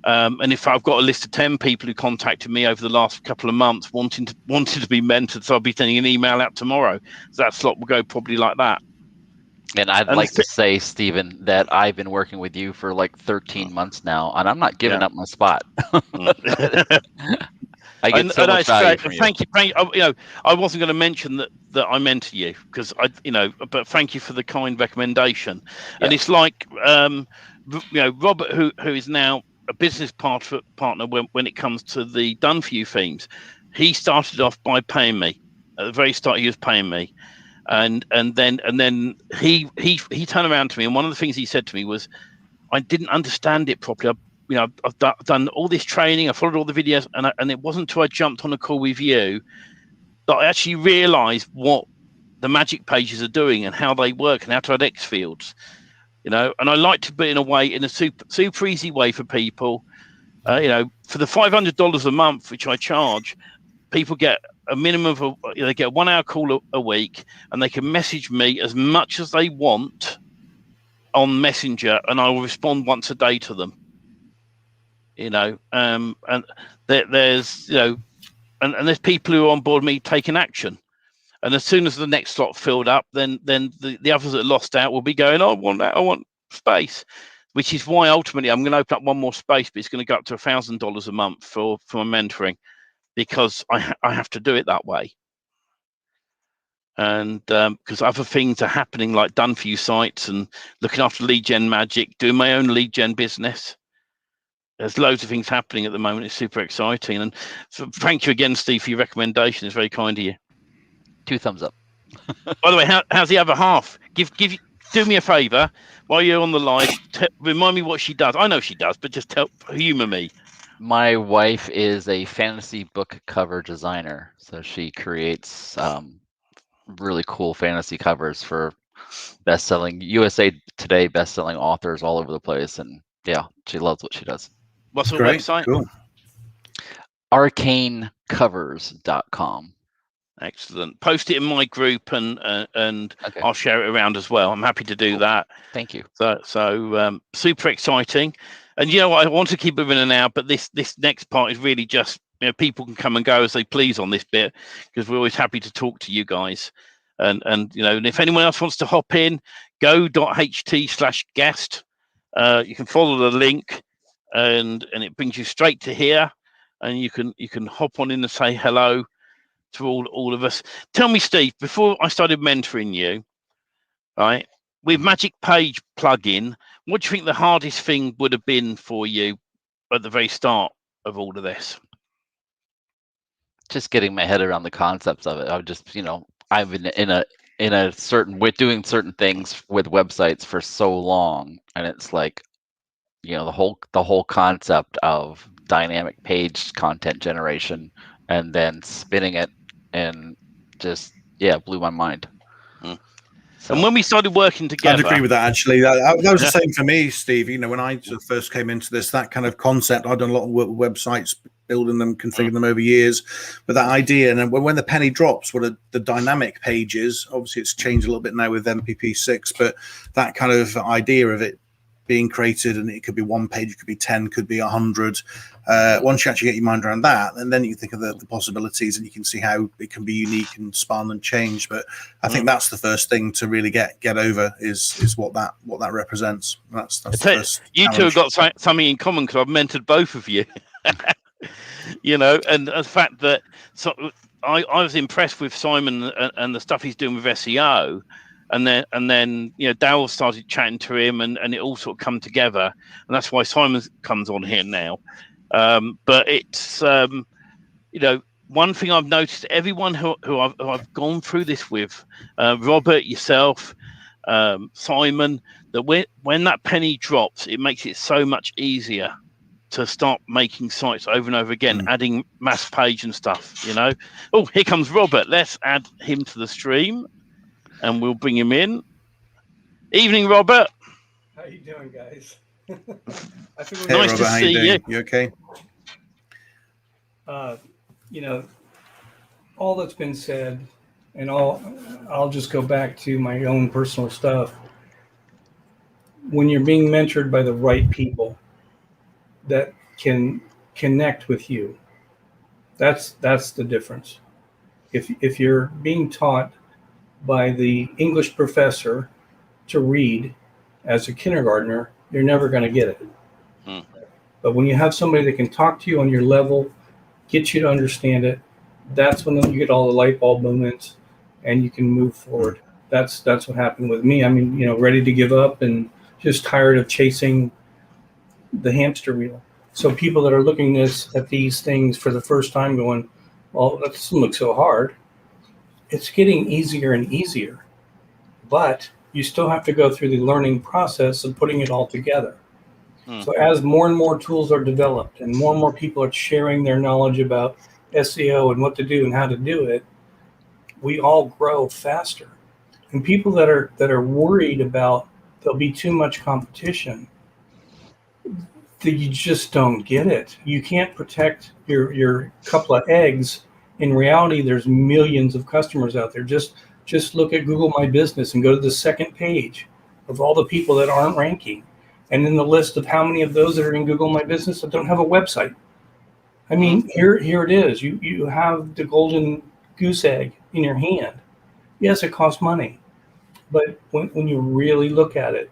and if I've got a list of 10 people who contacted me over the last couple of months wanting to be mentored, so I'll be sending an email out tomorrow. So that slot will go probably like that. And I'd like to say, Stephen, that I've been working with you for like 13 months now, and I'm not giving up my spot. I get so much value from you. Thank you. I wasn't going to mention that I mentor you because but thank you for the kind recommendation. Yeah. And it's like, Robert, who is now a business partner when it comes to the Done For You themes, he started off by paying me. At the very start, he was paying me, and then he turned around to me, and one of the things he said to me was, I didn't understand it properly. I've done all this training, I followed all the videos, and it wasn't until I jumped on a call with you that I actually realised what the magic pages are doing and how they work and how to add X fields. And I like to put it in a super easy way for people. For the $500 a month, which I charge, people get a minimum of they get a 1 hour call a week, and they can message me as much as they want on Messenger, and I will respond once a day to them. And there's and there's people who are on board me taking action, and as soon as the next slot filled up, then the others that lost out will be going, I want space, which is why ultimately I'm going to open up one more space, but it's going to go up to $1,000 a month for my mentoring, because I have to do it that way. And because other things are happening, like Done For You sites and looking after Leadgenmagic, doing my own lead gen business. There's loads of things happening at the moment. It's super exciting. And so thank you again, Steve, for your recommendation. It's very kind of you. 2 thumbs up. By the way, how's the other half? Do me a favor while you're on the live. Remind me what she does. I know she does, but just humor me. My wife is a fantasy book cover designer, so she creates really cool fantasy covers for best-selling USA Today best-selling authors all over the place, and yeah, she loves what she does. What's her website? Cool. arcanecovers.com. Excellent. Post it in my group, and okay. I'll share it around as well. I'm happy to do that. Thank you. So super exciting. And I want to keep moving in now, but this next part is really just people can come and go as they please on this bit, because we're always happy to talk to you guys. And if anyone else wants to hop in, go.ht/guest. You can follow the link, and it brings you straight to here, and you can hop on in and say hello to all of us. Tell me, Steve, before I started mentoring you, right, with Magic Page plugin, what do you think the hardest thing would have been for you at the very start of all of this? Just getting my head around the concepts of it. I've just, I've been doing certain things with websites for so long, and it's like, the whole concept of dynamic page content generation and then spinning it, and just blew my mind. So. And when we started working together, I'd agree with that. Actually, that was the same for me, Steve. When I first came into this, that kind of concept, I've done a lot of work with websites, building them, configuring them over years. But that idea, and when the penny drops, what are the dynamic pages? Obviously, it's changed a little bit now with MPP6, but that kind of idea of it being created, and it could be 1 page, it could be 10, could be 100. Once you actually get your mind around that, and then you think of the possibilities, and you can see how it can be unique and spun and change. But I think that's the first thing to really get over is what that represents. That's the first. You two have got something in common, because I've mentored both of you. And the fact that I was impressed with Simon and the stuff he's doing with SEO. And then Daryl started chatting to him, and it all sort of come together, and that's why Simon comes on here now. But it's one thing I've noticed: everyone who I've gone through this with, Robert, yourself, Simon, that when that penny drops, it makes it so much easier to start making sites over and over again, adding mass page and stuff. Oh, here comes Robert. Let's add him to the stream. And we'll bring him in. Evening, Robert. How you doing, guys? Hey, nice Robert, to see you. You okay? All that's been said, and I'll just go back to my own personal stuff. when you're being mentored by the right people that can connect with you. That's the difference. If you're being taught by the English professor to read as a kindergartner, you're never going to get it. But when you have somebody that can talk to you on your level, get you to understand it, that's when you get all the light bulb moments and you can move forward. That's what happened with me. I mean, ready to give up and just tired of chasing the hamster wheel. So people that are looking at these things for the first time going, well, that doesn't look so hard. It's getting easier and easier, but you still have to go through the learning process of putting it all together. So as more and more tools are developed and more people are sharing their knowledge about SEO and what to do and how to do it, we all grow faster. And people that are worried about there'll be too much competition, that you just don't get it. You can't protect your couple of eggs. In reality, there's millions of customers out there. Just look at Google My Business and go to the second page of all the people that aren't ranking. And then the list of how many of those that are in Google My Business that don't have a website. I mean, here it is. You have the golden goose egg in your hand. Yes, it costs money. But when you really look at it,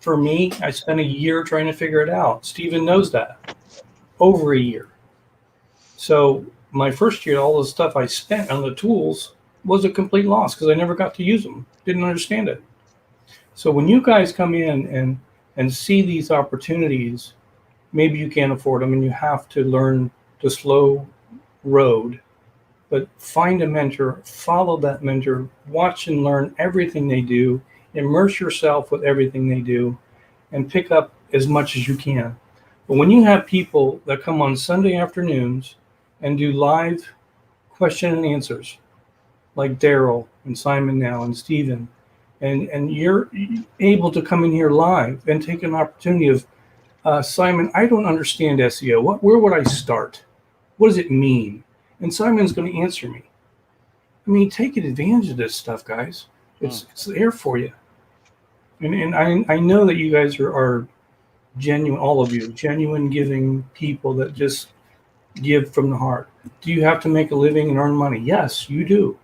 for me, I spent a year trying to figure it out. Steven knows that. Over a year. So my first year, all the stuff I spent on the tools was a complete loss because I never got to use them. Didn't understand it. So when you guys come in and see these opportunities, maybe you can't afford them and you have to learn the slow road, but find a mentor, follow that mentor, watch and learn everything they do, immerse yourself with everything they do, and pick up as much as you can. But when you have people that come on Sunday afternoons and do live question and answers, like Daryl and Simon now and Steven, and you're able to come in here live and take an opportunity of, Simon, I don't understand SEO. Where would I start? What does it mean? And Simon's going to answer me. I mean, take advantage of this stuff, guys. It's there for you. And I know that you guys are genuine, all of you, genuine giving people that just give from the heart. Do you have to make a living and earn money? Yes, you do.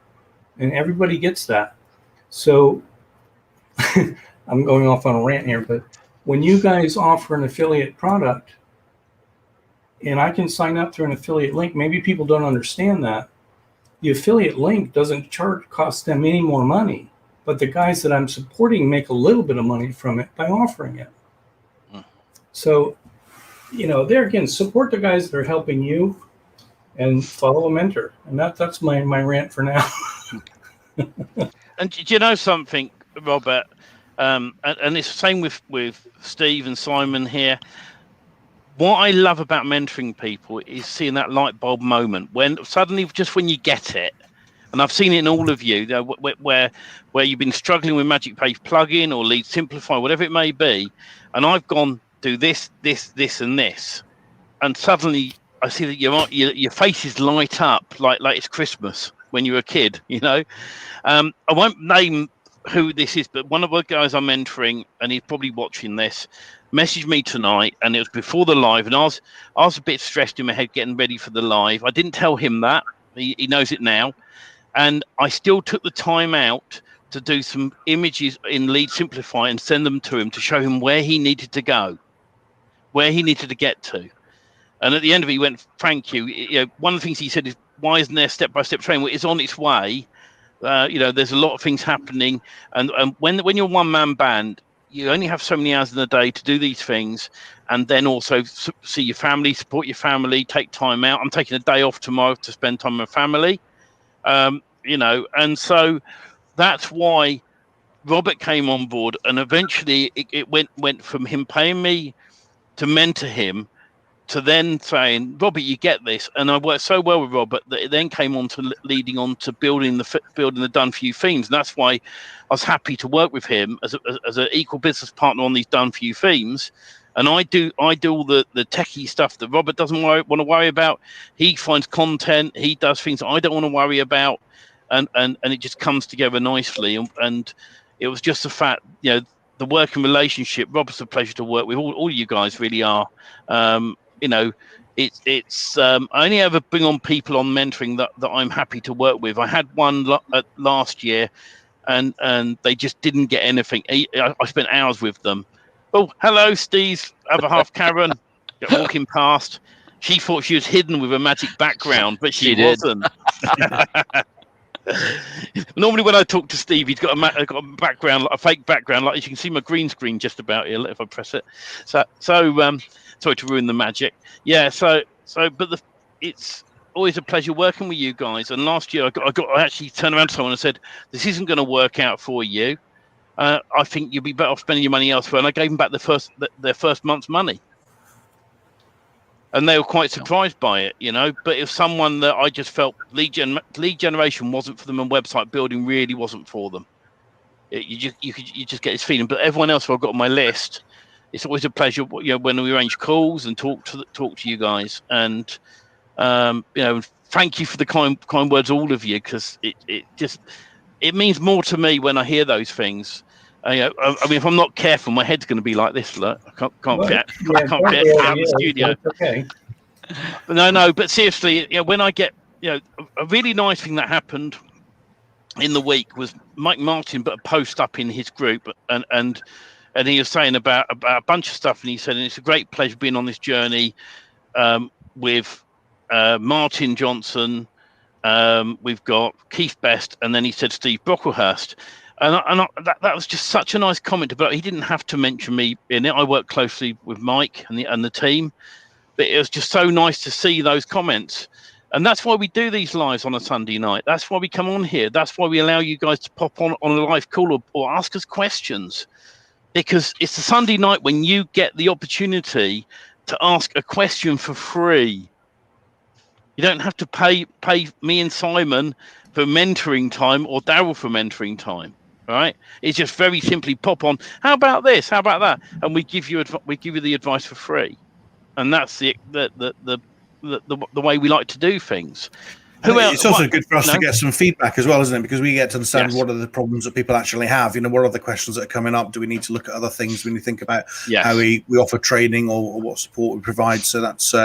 And everybody gets that. So I'm going off on a rant here, but when you guys offer an affiliate product and I can sign up through an affiliate link, maybe people don't understand that. The affiliate link doesn't cost them any more money, but the guys that I'm supporting make a little bit of money from it by offering it. So, there again, support the guys that are helping you and follow a mentor. And that's my rant for now. And do you know something, Robert? And it's the same with Steve and Simon here. What I love about mentoring people is seeing that light bulb moment when suddenly, just when you get it, and I've seen it in all of you, where you've been struggling with Magic Page plugin or Lead Simplify, whatever it may be, and I've gone do this, and this, and suddenly I see that your faces light up like it's Christmas when you were a kid. I won't name who this is, but one of the guys I'm mentoring, and he's probably watching this, messaged me tonight, and it was before the live, and I was a bit stressed in my head getting ready for the live. I didn't tell him that. He knows it now, and I still took the time out to do some images in Lead Simplify and send them to him to show him where he needed to go, where he needed to get to. And at the end of it, he went, "Thank you." One of the things he said is, "Why isn't there step-by-step training?" Well, it's on its way. There's a lot of things happening, and when you're a one-man band, you only have so many hours in the day to do these things, and then also see your family, support your family, take time out. I'm taking a day off tomorrow to spend time with family, and so that's why Robert came on board, and eventually it went from him paying me to mentor him to then saying, "Robert, you get this." And I worked so well with Robert that it then came on to leading on to building the done for you themes. And that's why I was happy to work with him as an equal business partner on these done for you themes. And I do all the techie stuff that Robert doesn't want to worry about. He finds content. He does things I don't want to worry about, and it just comes together nicely. And it was just the fact, the working relationship. Rob's a pleasure to work with. All you guys really are. You know, it's I only ever bring on people on mentoring that I'm happy to work with. I had one last year, and they just didn't get anything. I spent hours with them. Oh, hello, Steve's other half, Karen, walking past. She thought she was hidden with a magic background, but she wasn't. Normally, when I talk to Steve, he's got a background, like a fake background. Like you can see my green screen just about here if I press it. So sorry to ruin the magic. Yeah. But it's always a pleasure working with you guys. And last year, I actually turned around to someone and said, "This isn't going to work out for you. I think you'd be better off spending your money elsewhere." And I gave them back their first month's money. And they were quite surprised by it, you know. But if someone that I just felt lead generation wasn't for them, and website building really wasn't for them, you just get this feeling. But everyone else who I've got on my list, it's always a pleasure, you know, when we arrange calls and talk to you guys. And you know, thank you for the kind words, all of you, because it means more to me when I hear those things. You know, I mean, if I'm not careful, my head's going to be like this. Look, I can't fit out the studio. Okay. No, but seriously, you know, when I get, you know, a really nice thing that happened in the week was Mike Martin put a post up in his group, and he was saying about a bunch of stuff, and he said, and it's a great pleasure being on this journey with Martin Johnson. We've got Keith Best, and then he said Steve Brocklehurst. And that was just such a nice comment. But he didn't have to mention me in it. I work closely with Mike and the team. But it was just so nice to see those comments. And that's why we do these lives on a Sunday night. That's why we come on here. That's why we allow you guys to pop on a live call or ask us questions. Because it's a Sunday night when you get the opportunity to ask a question for free. You don't have to pay me and Simon for mentoring time or Daryl for mentoring time. Right? It's just very simply pop on. How about this? How about that? And we give you the advice for free, and that's the way we like to do things. It's also good for us to get some feedback as well, isn't it? Because we get to understand what are the problems that people actually have. You know, what are the questions that are coming up? Do we need to look at other things when we think about how we offer training or what support we provide? So that's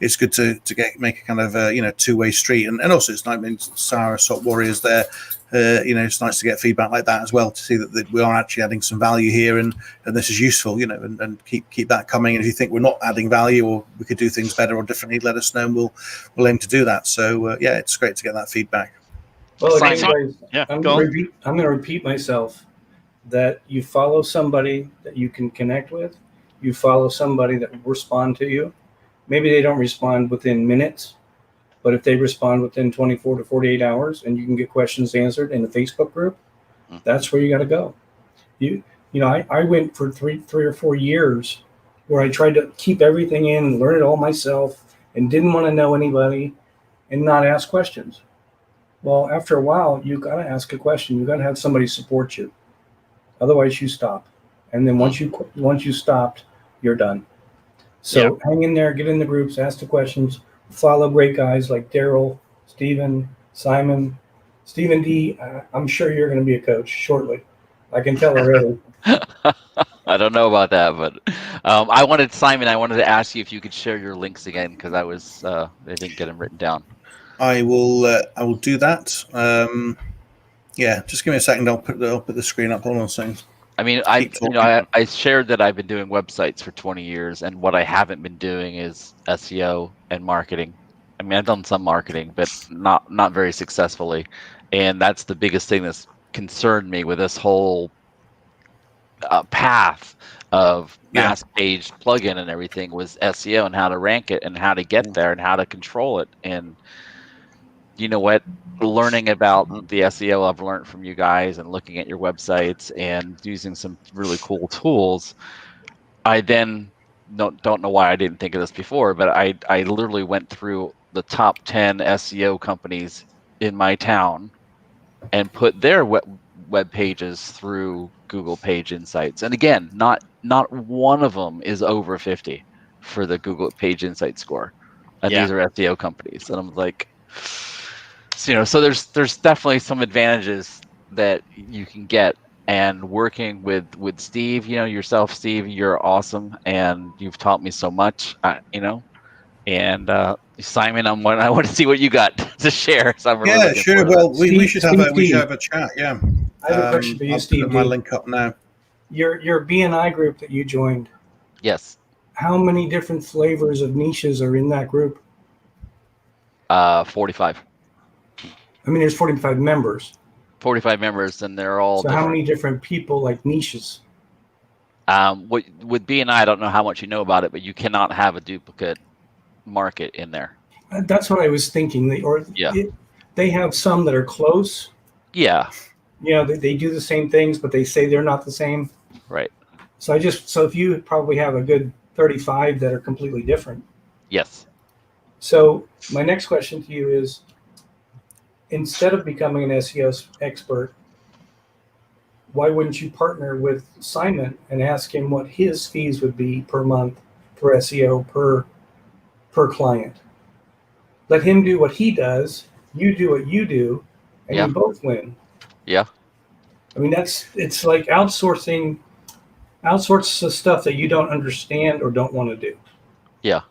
it's good to make a kind of you know, two-way street, and also it's nice. I mean, Sarah Sop Warriors there. You know, it's nice to get feedback like that as well, to see that we are actually adding some value here, and this is useful, you know, and keep that coming. And if you think we're not adding value or we could do things better or differently, let us know, and we'll aim to do that. So yeah, it's great to get that feedback. Well, anyways, I'm going to repeat myself that you follow somebody that you can connect with. You follow somebody that will respond to you. Maybe they don't respond within minutes, but if they respond within 24 to 48 hours and you can get questions answered in the Facebook group, that's where you got to go. You know, I went for three or 4 years where I tried to keep everything in and learn it all myself and didn't want to know anybody and not ask questions. Well, after a while, you got to ask a question. You got to have somebody support you. Otherwise, you stop. And then once you stopped, you're done. So hang in there, get in the groups, ask the questions. Follow great guys like Daryl, Stephen, Simon, Stephen D. I'm sure you're going to be a coach shortly. I can tell already. I don't know about that, but I wanted to ask you if you could share your links again, because I didn't get them written down. I will do that. Yeah, just give me a second. I'll put the screen up. Hold on a second. I mean, I shared that I've been doing websites for 20 years, and what I haven't been doing is SEO and marketing. I mean, I've done some marketing, but not very successfully, and that's the biggest thing that's concerned me with this whole path of mass page plugin and everything was SEO and how to rank it and how to get there and how to control it. And you know what? Learning about the SEO I've learned from you guys and looking at your websites and using some really cool tools, I then don't know why I didn't think of this before, but I literally went through the top 10 SEO companies in my town and put their web pages through Google Page Insights. And again, not one of them is over 50 for the Google Page Insight score. And these are SEO companies. And I'm like, so there's definitely some advantages that you can get and working with Steve, yourself, Steve, you're awesome, and you've taught me so much, and Simon, I want to see what you got to share. So I'm really looking sure. forward to Well, that. we should have Steve. a chat. Yeah. I have a question for you, I'll Steve. put my link up now. Your BNI group that you joined. Yes. How many different flavors of niches are in that group? 45. I mean, there's 45 members. 45 members, and they're all So different. how many different people like niches? With BNI, I don't know how much you know about it, but you cannot have a duplicate market in there. That's what I was thinking. They have some that are close. Yeah. They do the same things, but they say they're not the same. Right. So if you probably have a good 35 that are completely different. Yes. So my next question to you is, instead of becoming an SEO expert, why wouldn't you partner with Simon and ask him what his fees would be per month for SEO per client? Let him do what he does, you do what you do, and you both win. Yeah. I mean, it's like outsource the stuff that you don't understand or don't want to do. Yeah.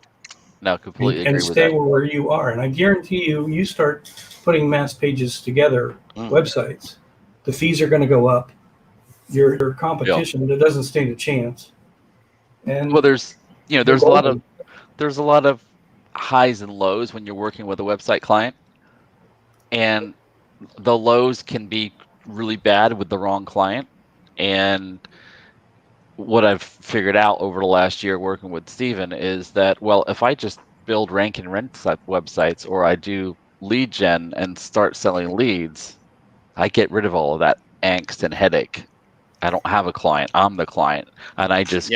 No, completely agree and with stay that. where you are. And I guarantee you start putting mass pages together, websites, the fees are going to go up. Your competition, there doesn't stand a chance. And there's a lot of highs and lows when you're working with a website client, and the lows can be really bad with the wrong client. And what I've figured out over the last year working with Steven is that, well, if I just build rank and rent websites, or I do lead gen and start selling leads, I get rid of all of that angst and headache. I don't have a client. I'm the client. And I just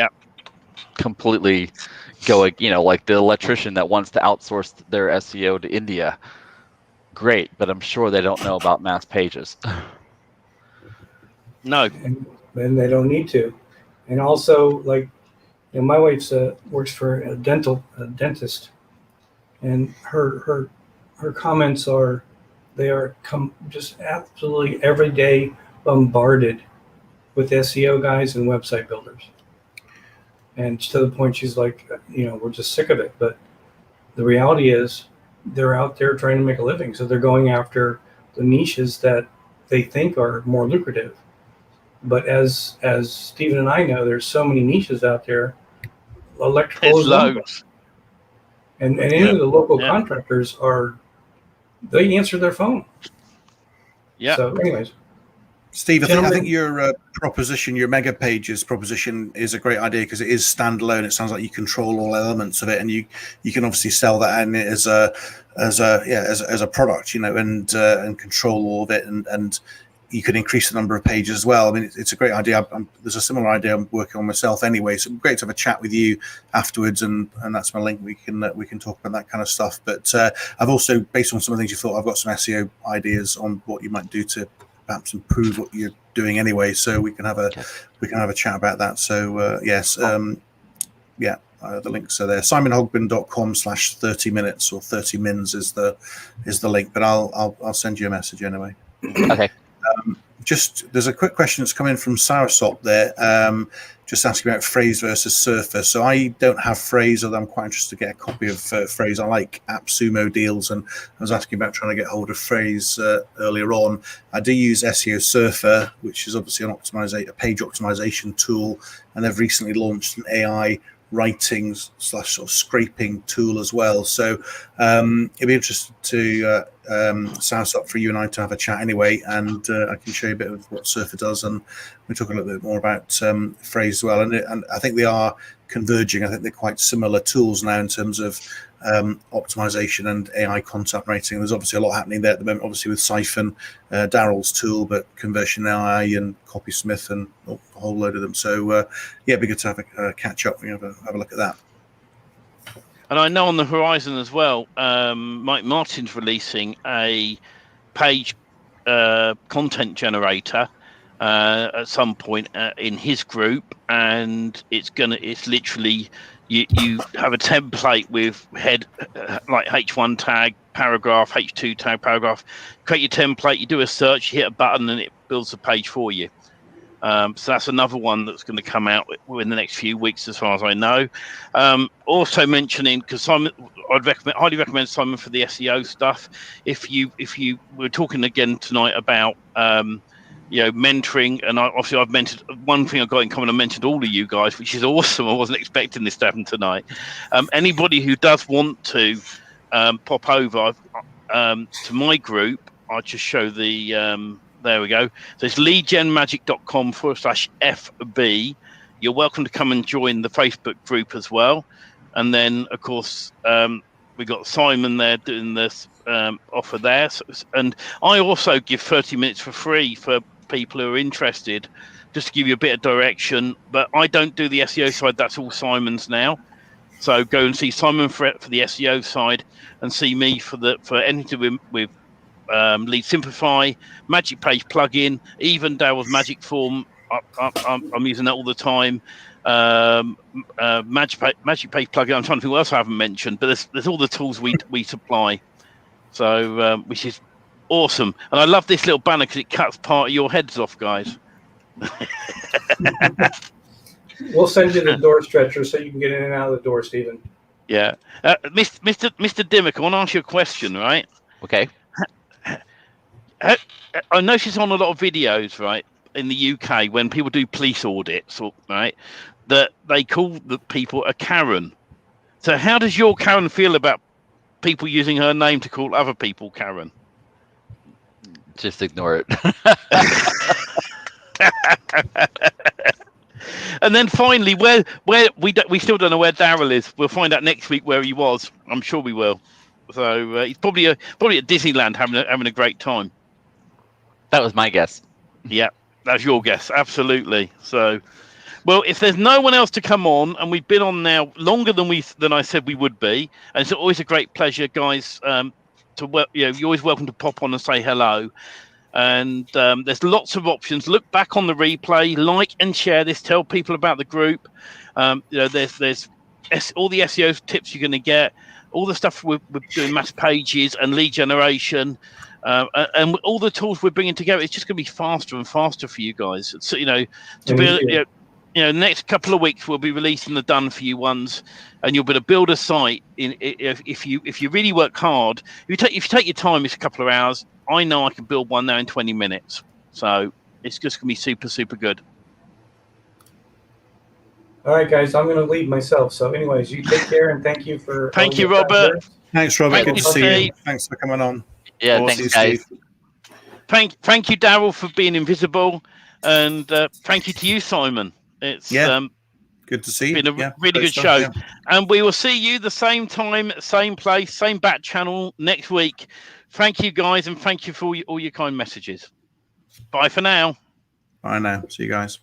completely go, like the electrician that wants to outsource their SEO to India. Great, but I'm sure they don't know about mass pages. No. And they don't need to. And also, my wife works for a dentist, and her comments are, they are just absolutely every day bombarded with SEO guys and website builders. And to the point she's like, we're just sick of it. But the reality is they're out there trying to make a living. So they're going after the niches that they think are more lucrative. But as Stephen and I know, there's so many niches out there. Electrical is loads. And any of the local contractors they answer their phone. Yeah. So anyways. Steve, I think your proposition, your mega pages proposition, is a great idea because it is standalone. It sounds like you control all elements of it, and you can obviously sell that in as a product, and control all of it, and you can increase the number of pages as well. I mean, it's a great idea. There's a similar idea I'm working on myself anyway. So great to have a chat with you afterwards, and that's my link. We can talk about that kind of stuff. But I've also, based on some of the things you thought, I've got some SEO ideas on what you might do to perhaps improve what you're doing anyway. So we can have a chat about that. So yes, the links are there. simonhogben.com/30minutes or 30 mins is the link. But I'll send you a message anyway. Okay. There's a quick question that's come in from Sarasop there, just asking about phrase versus surfer. So I don't have phrase, although I'm quite interested to get a copy of phrase. I like AppSumo deals, and I was asking about trying to get hold of phrase earlier on. I do use SEO Surfer, which is obviously a page optimization tool, and they've recently launched an AI writing / sort of scraping tool as well. So it'd be interesting to sound up for you and I to have a chat anyway, and I can show you a bit of what Surfer does, and we talk a little bit more about phrase as well. And I think they are converging. I think they're quite similar tools now in terms of optimization and AI content rating. There's obviously a lot happening there at the moment, obviously with Siphon, Daryl's tool, but Conversion AI and Copysmith and a whole load of them. So it'd be good to have a catch up and have a look at that. And I know on the horizon as well, Mike Martin's releasing a page content generator at some point in his group, and it's literally you have a template with head like H1 tag, paragraph, H2 tag, paragraph. Create your template, you do a search, you hit a button, and it builds a page for you. So that's another one that's going to come out within the next few weeks, as far as I know. Also mentioning, because Simon, highly recommend Simon for the SEO stuff. If you we're talking again tonight about mentoring, and obviously I've mentioned one thing I've got in common. I mentioned all of you guys, which is awesome. I wasn't expecting this to happen tonight. Anybody who does want to pop over to my group, I'll just show the. There we go. So it's leadgenmagic.com/FB. You're welcome to come and join the Facebook group as well. And then, of course, we got Simon there doing this offer there. And I also give 30 minutes for free for people who are interested, just to give you a bit of direction. But I don't do the SEO side. That's all Simon's now. So go and see Simon for the SEO side, and see me for anything to do with Lead Simplify, Magic Page plugin, even Daryl's Magic Form. I'm using that all the time. Magic Page plugin. I'm trying to think what else I haven't mentioned, but there's all the tools we supply. So which is awesome, and I love this little banner because it cuts part of your heads off, guys. We'll send you the door stretcher so you can get in and out of the door, Stephen. Yeah, Mr. Dimmock, I want to ask you a question, right? Okay. I notice on a lot of videos, right, in the UK, when people do police audits, right, that they call the people a Karen. So how does your Karen feel about people using her name to call other people Karen? Just ignore it. And then finally, where we still don't know where Daryl is. We'll find out next week where he was. I'm sure we will. So he's probably at Disneyland having a great time. That was my guess. Yeah, that's your guess. Absolutely. So, well, if there's no one else to come on, and we've been on now longer than I said we would be, and it's always a great pleasure, guys. You're always welcome to pop on and say hello. And there's lots of options. Look back on the replay, like and share this. Tell people about the group. There's all the SEO tips you're going to get. All the stuff we're doing, mass pages and lead generation. And all the tools we're bringing together, it's just going to be faster and faster for you guys. So next couple of weeks we'll be releasing the done for you ones, and you'll be able to build a site. If you really work hard, if you take your time, it's a couple of hours. I know I can build one now in 20 minutes. So it's just going to be super, super good. All right, guys, I'm going to leave myself. So, anyways, you take care, and thank you for. Thank you, Robert. Thanks, Robert. Good to see you. Thanks for coming on. Yeah, thanks, guys. Thank you, Daryl, for being invisible, and thank you to you, Simon. It's good to see you. Been a really good show, and we will see you the same time, same place, same back channel next week. Thank you, guys, and thank you for all your kind messages. Bye for now. Bye now. See you guys.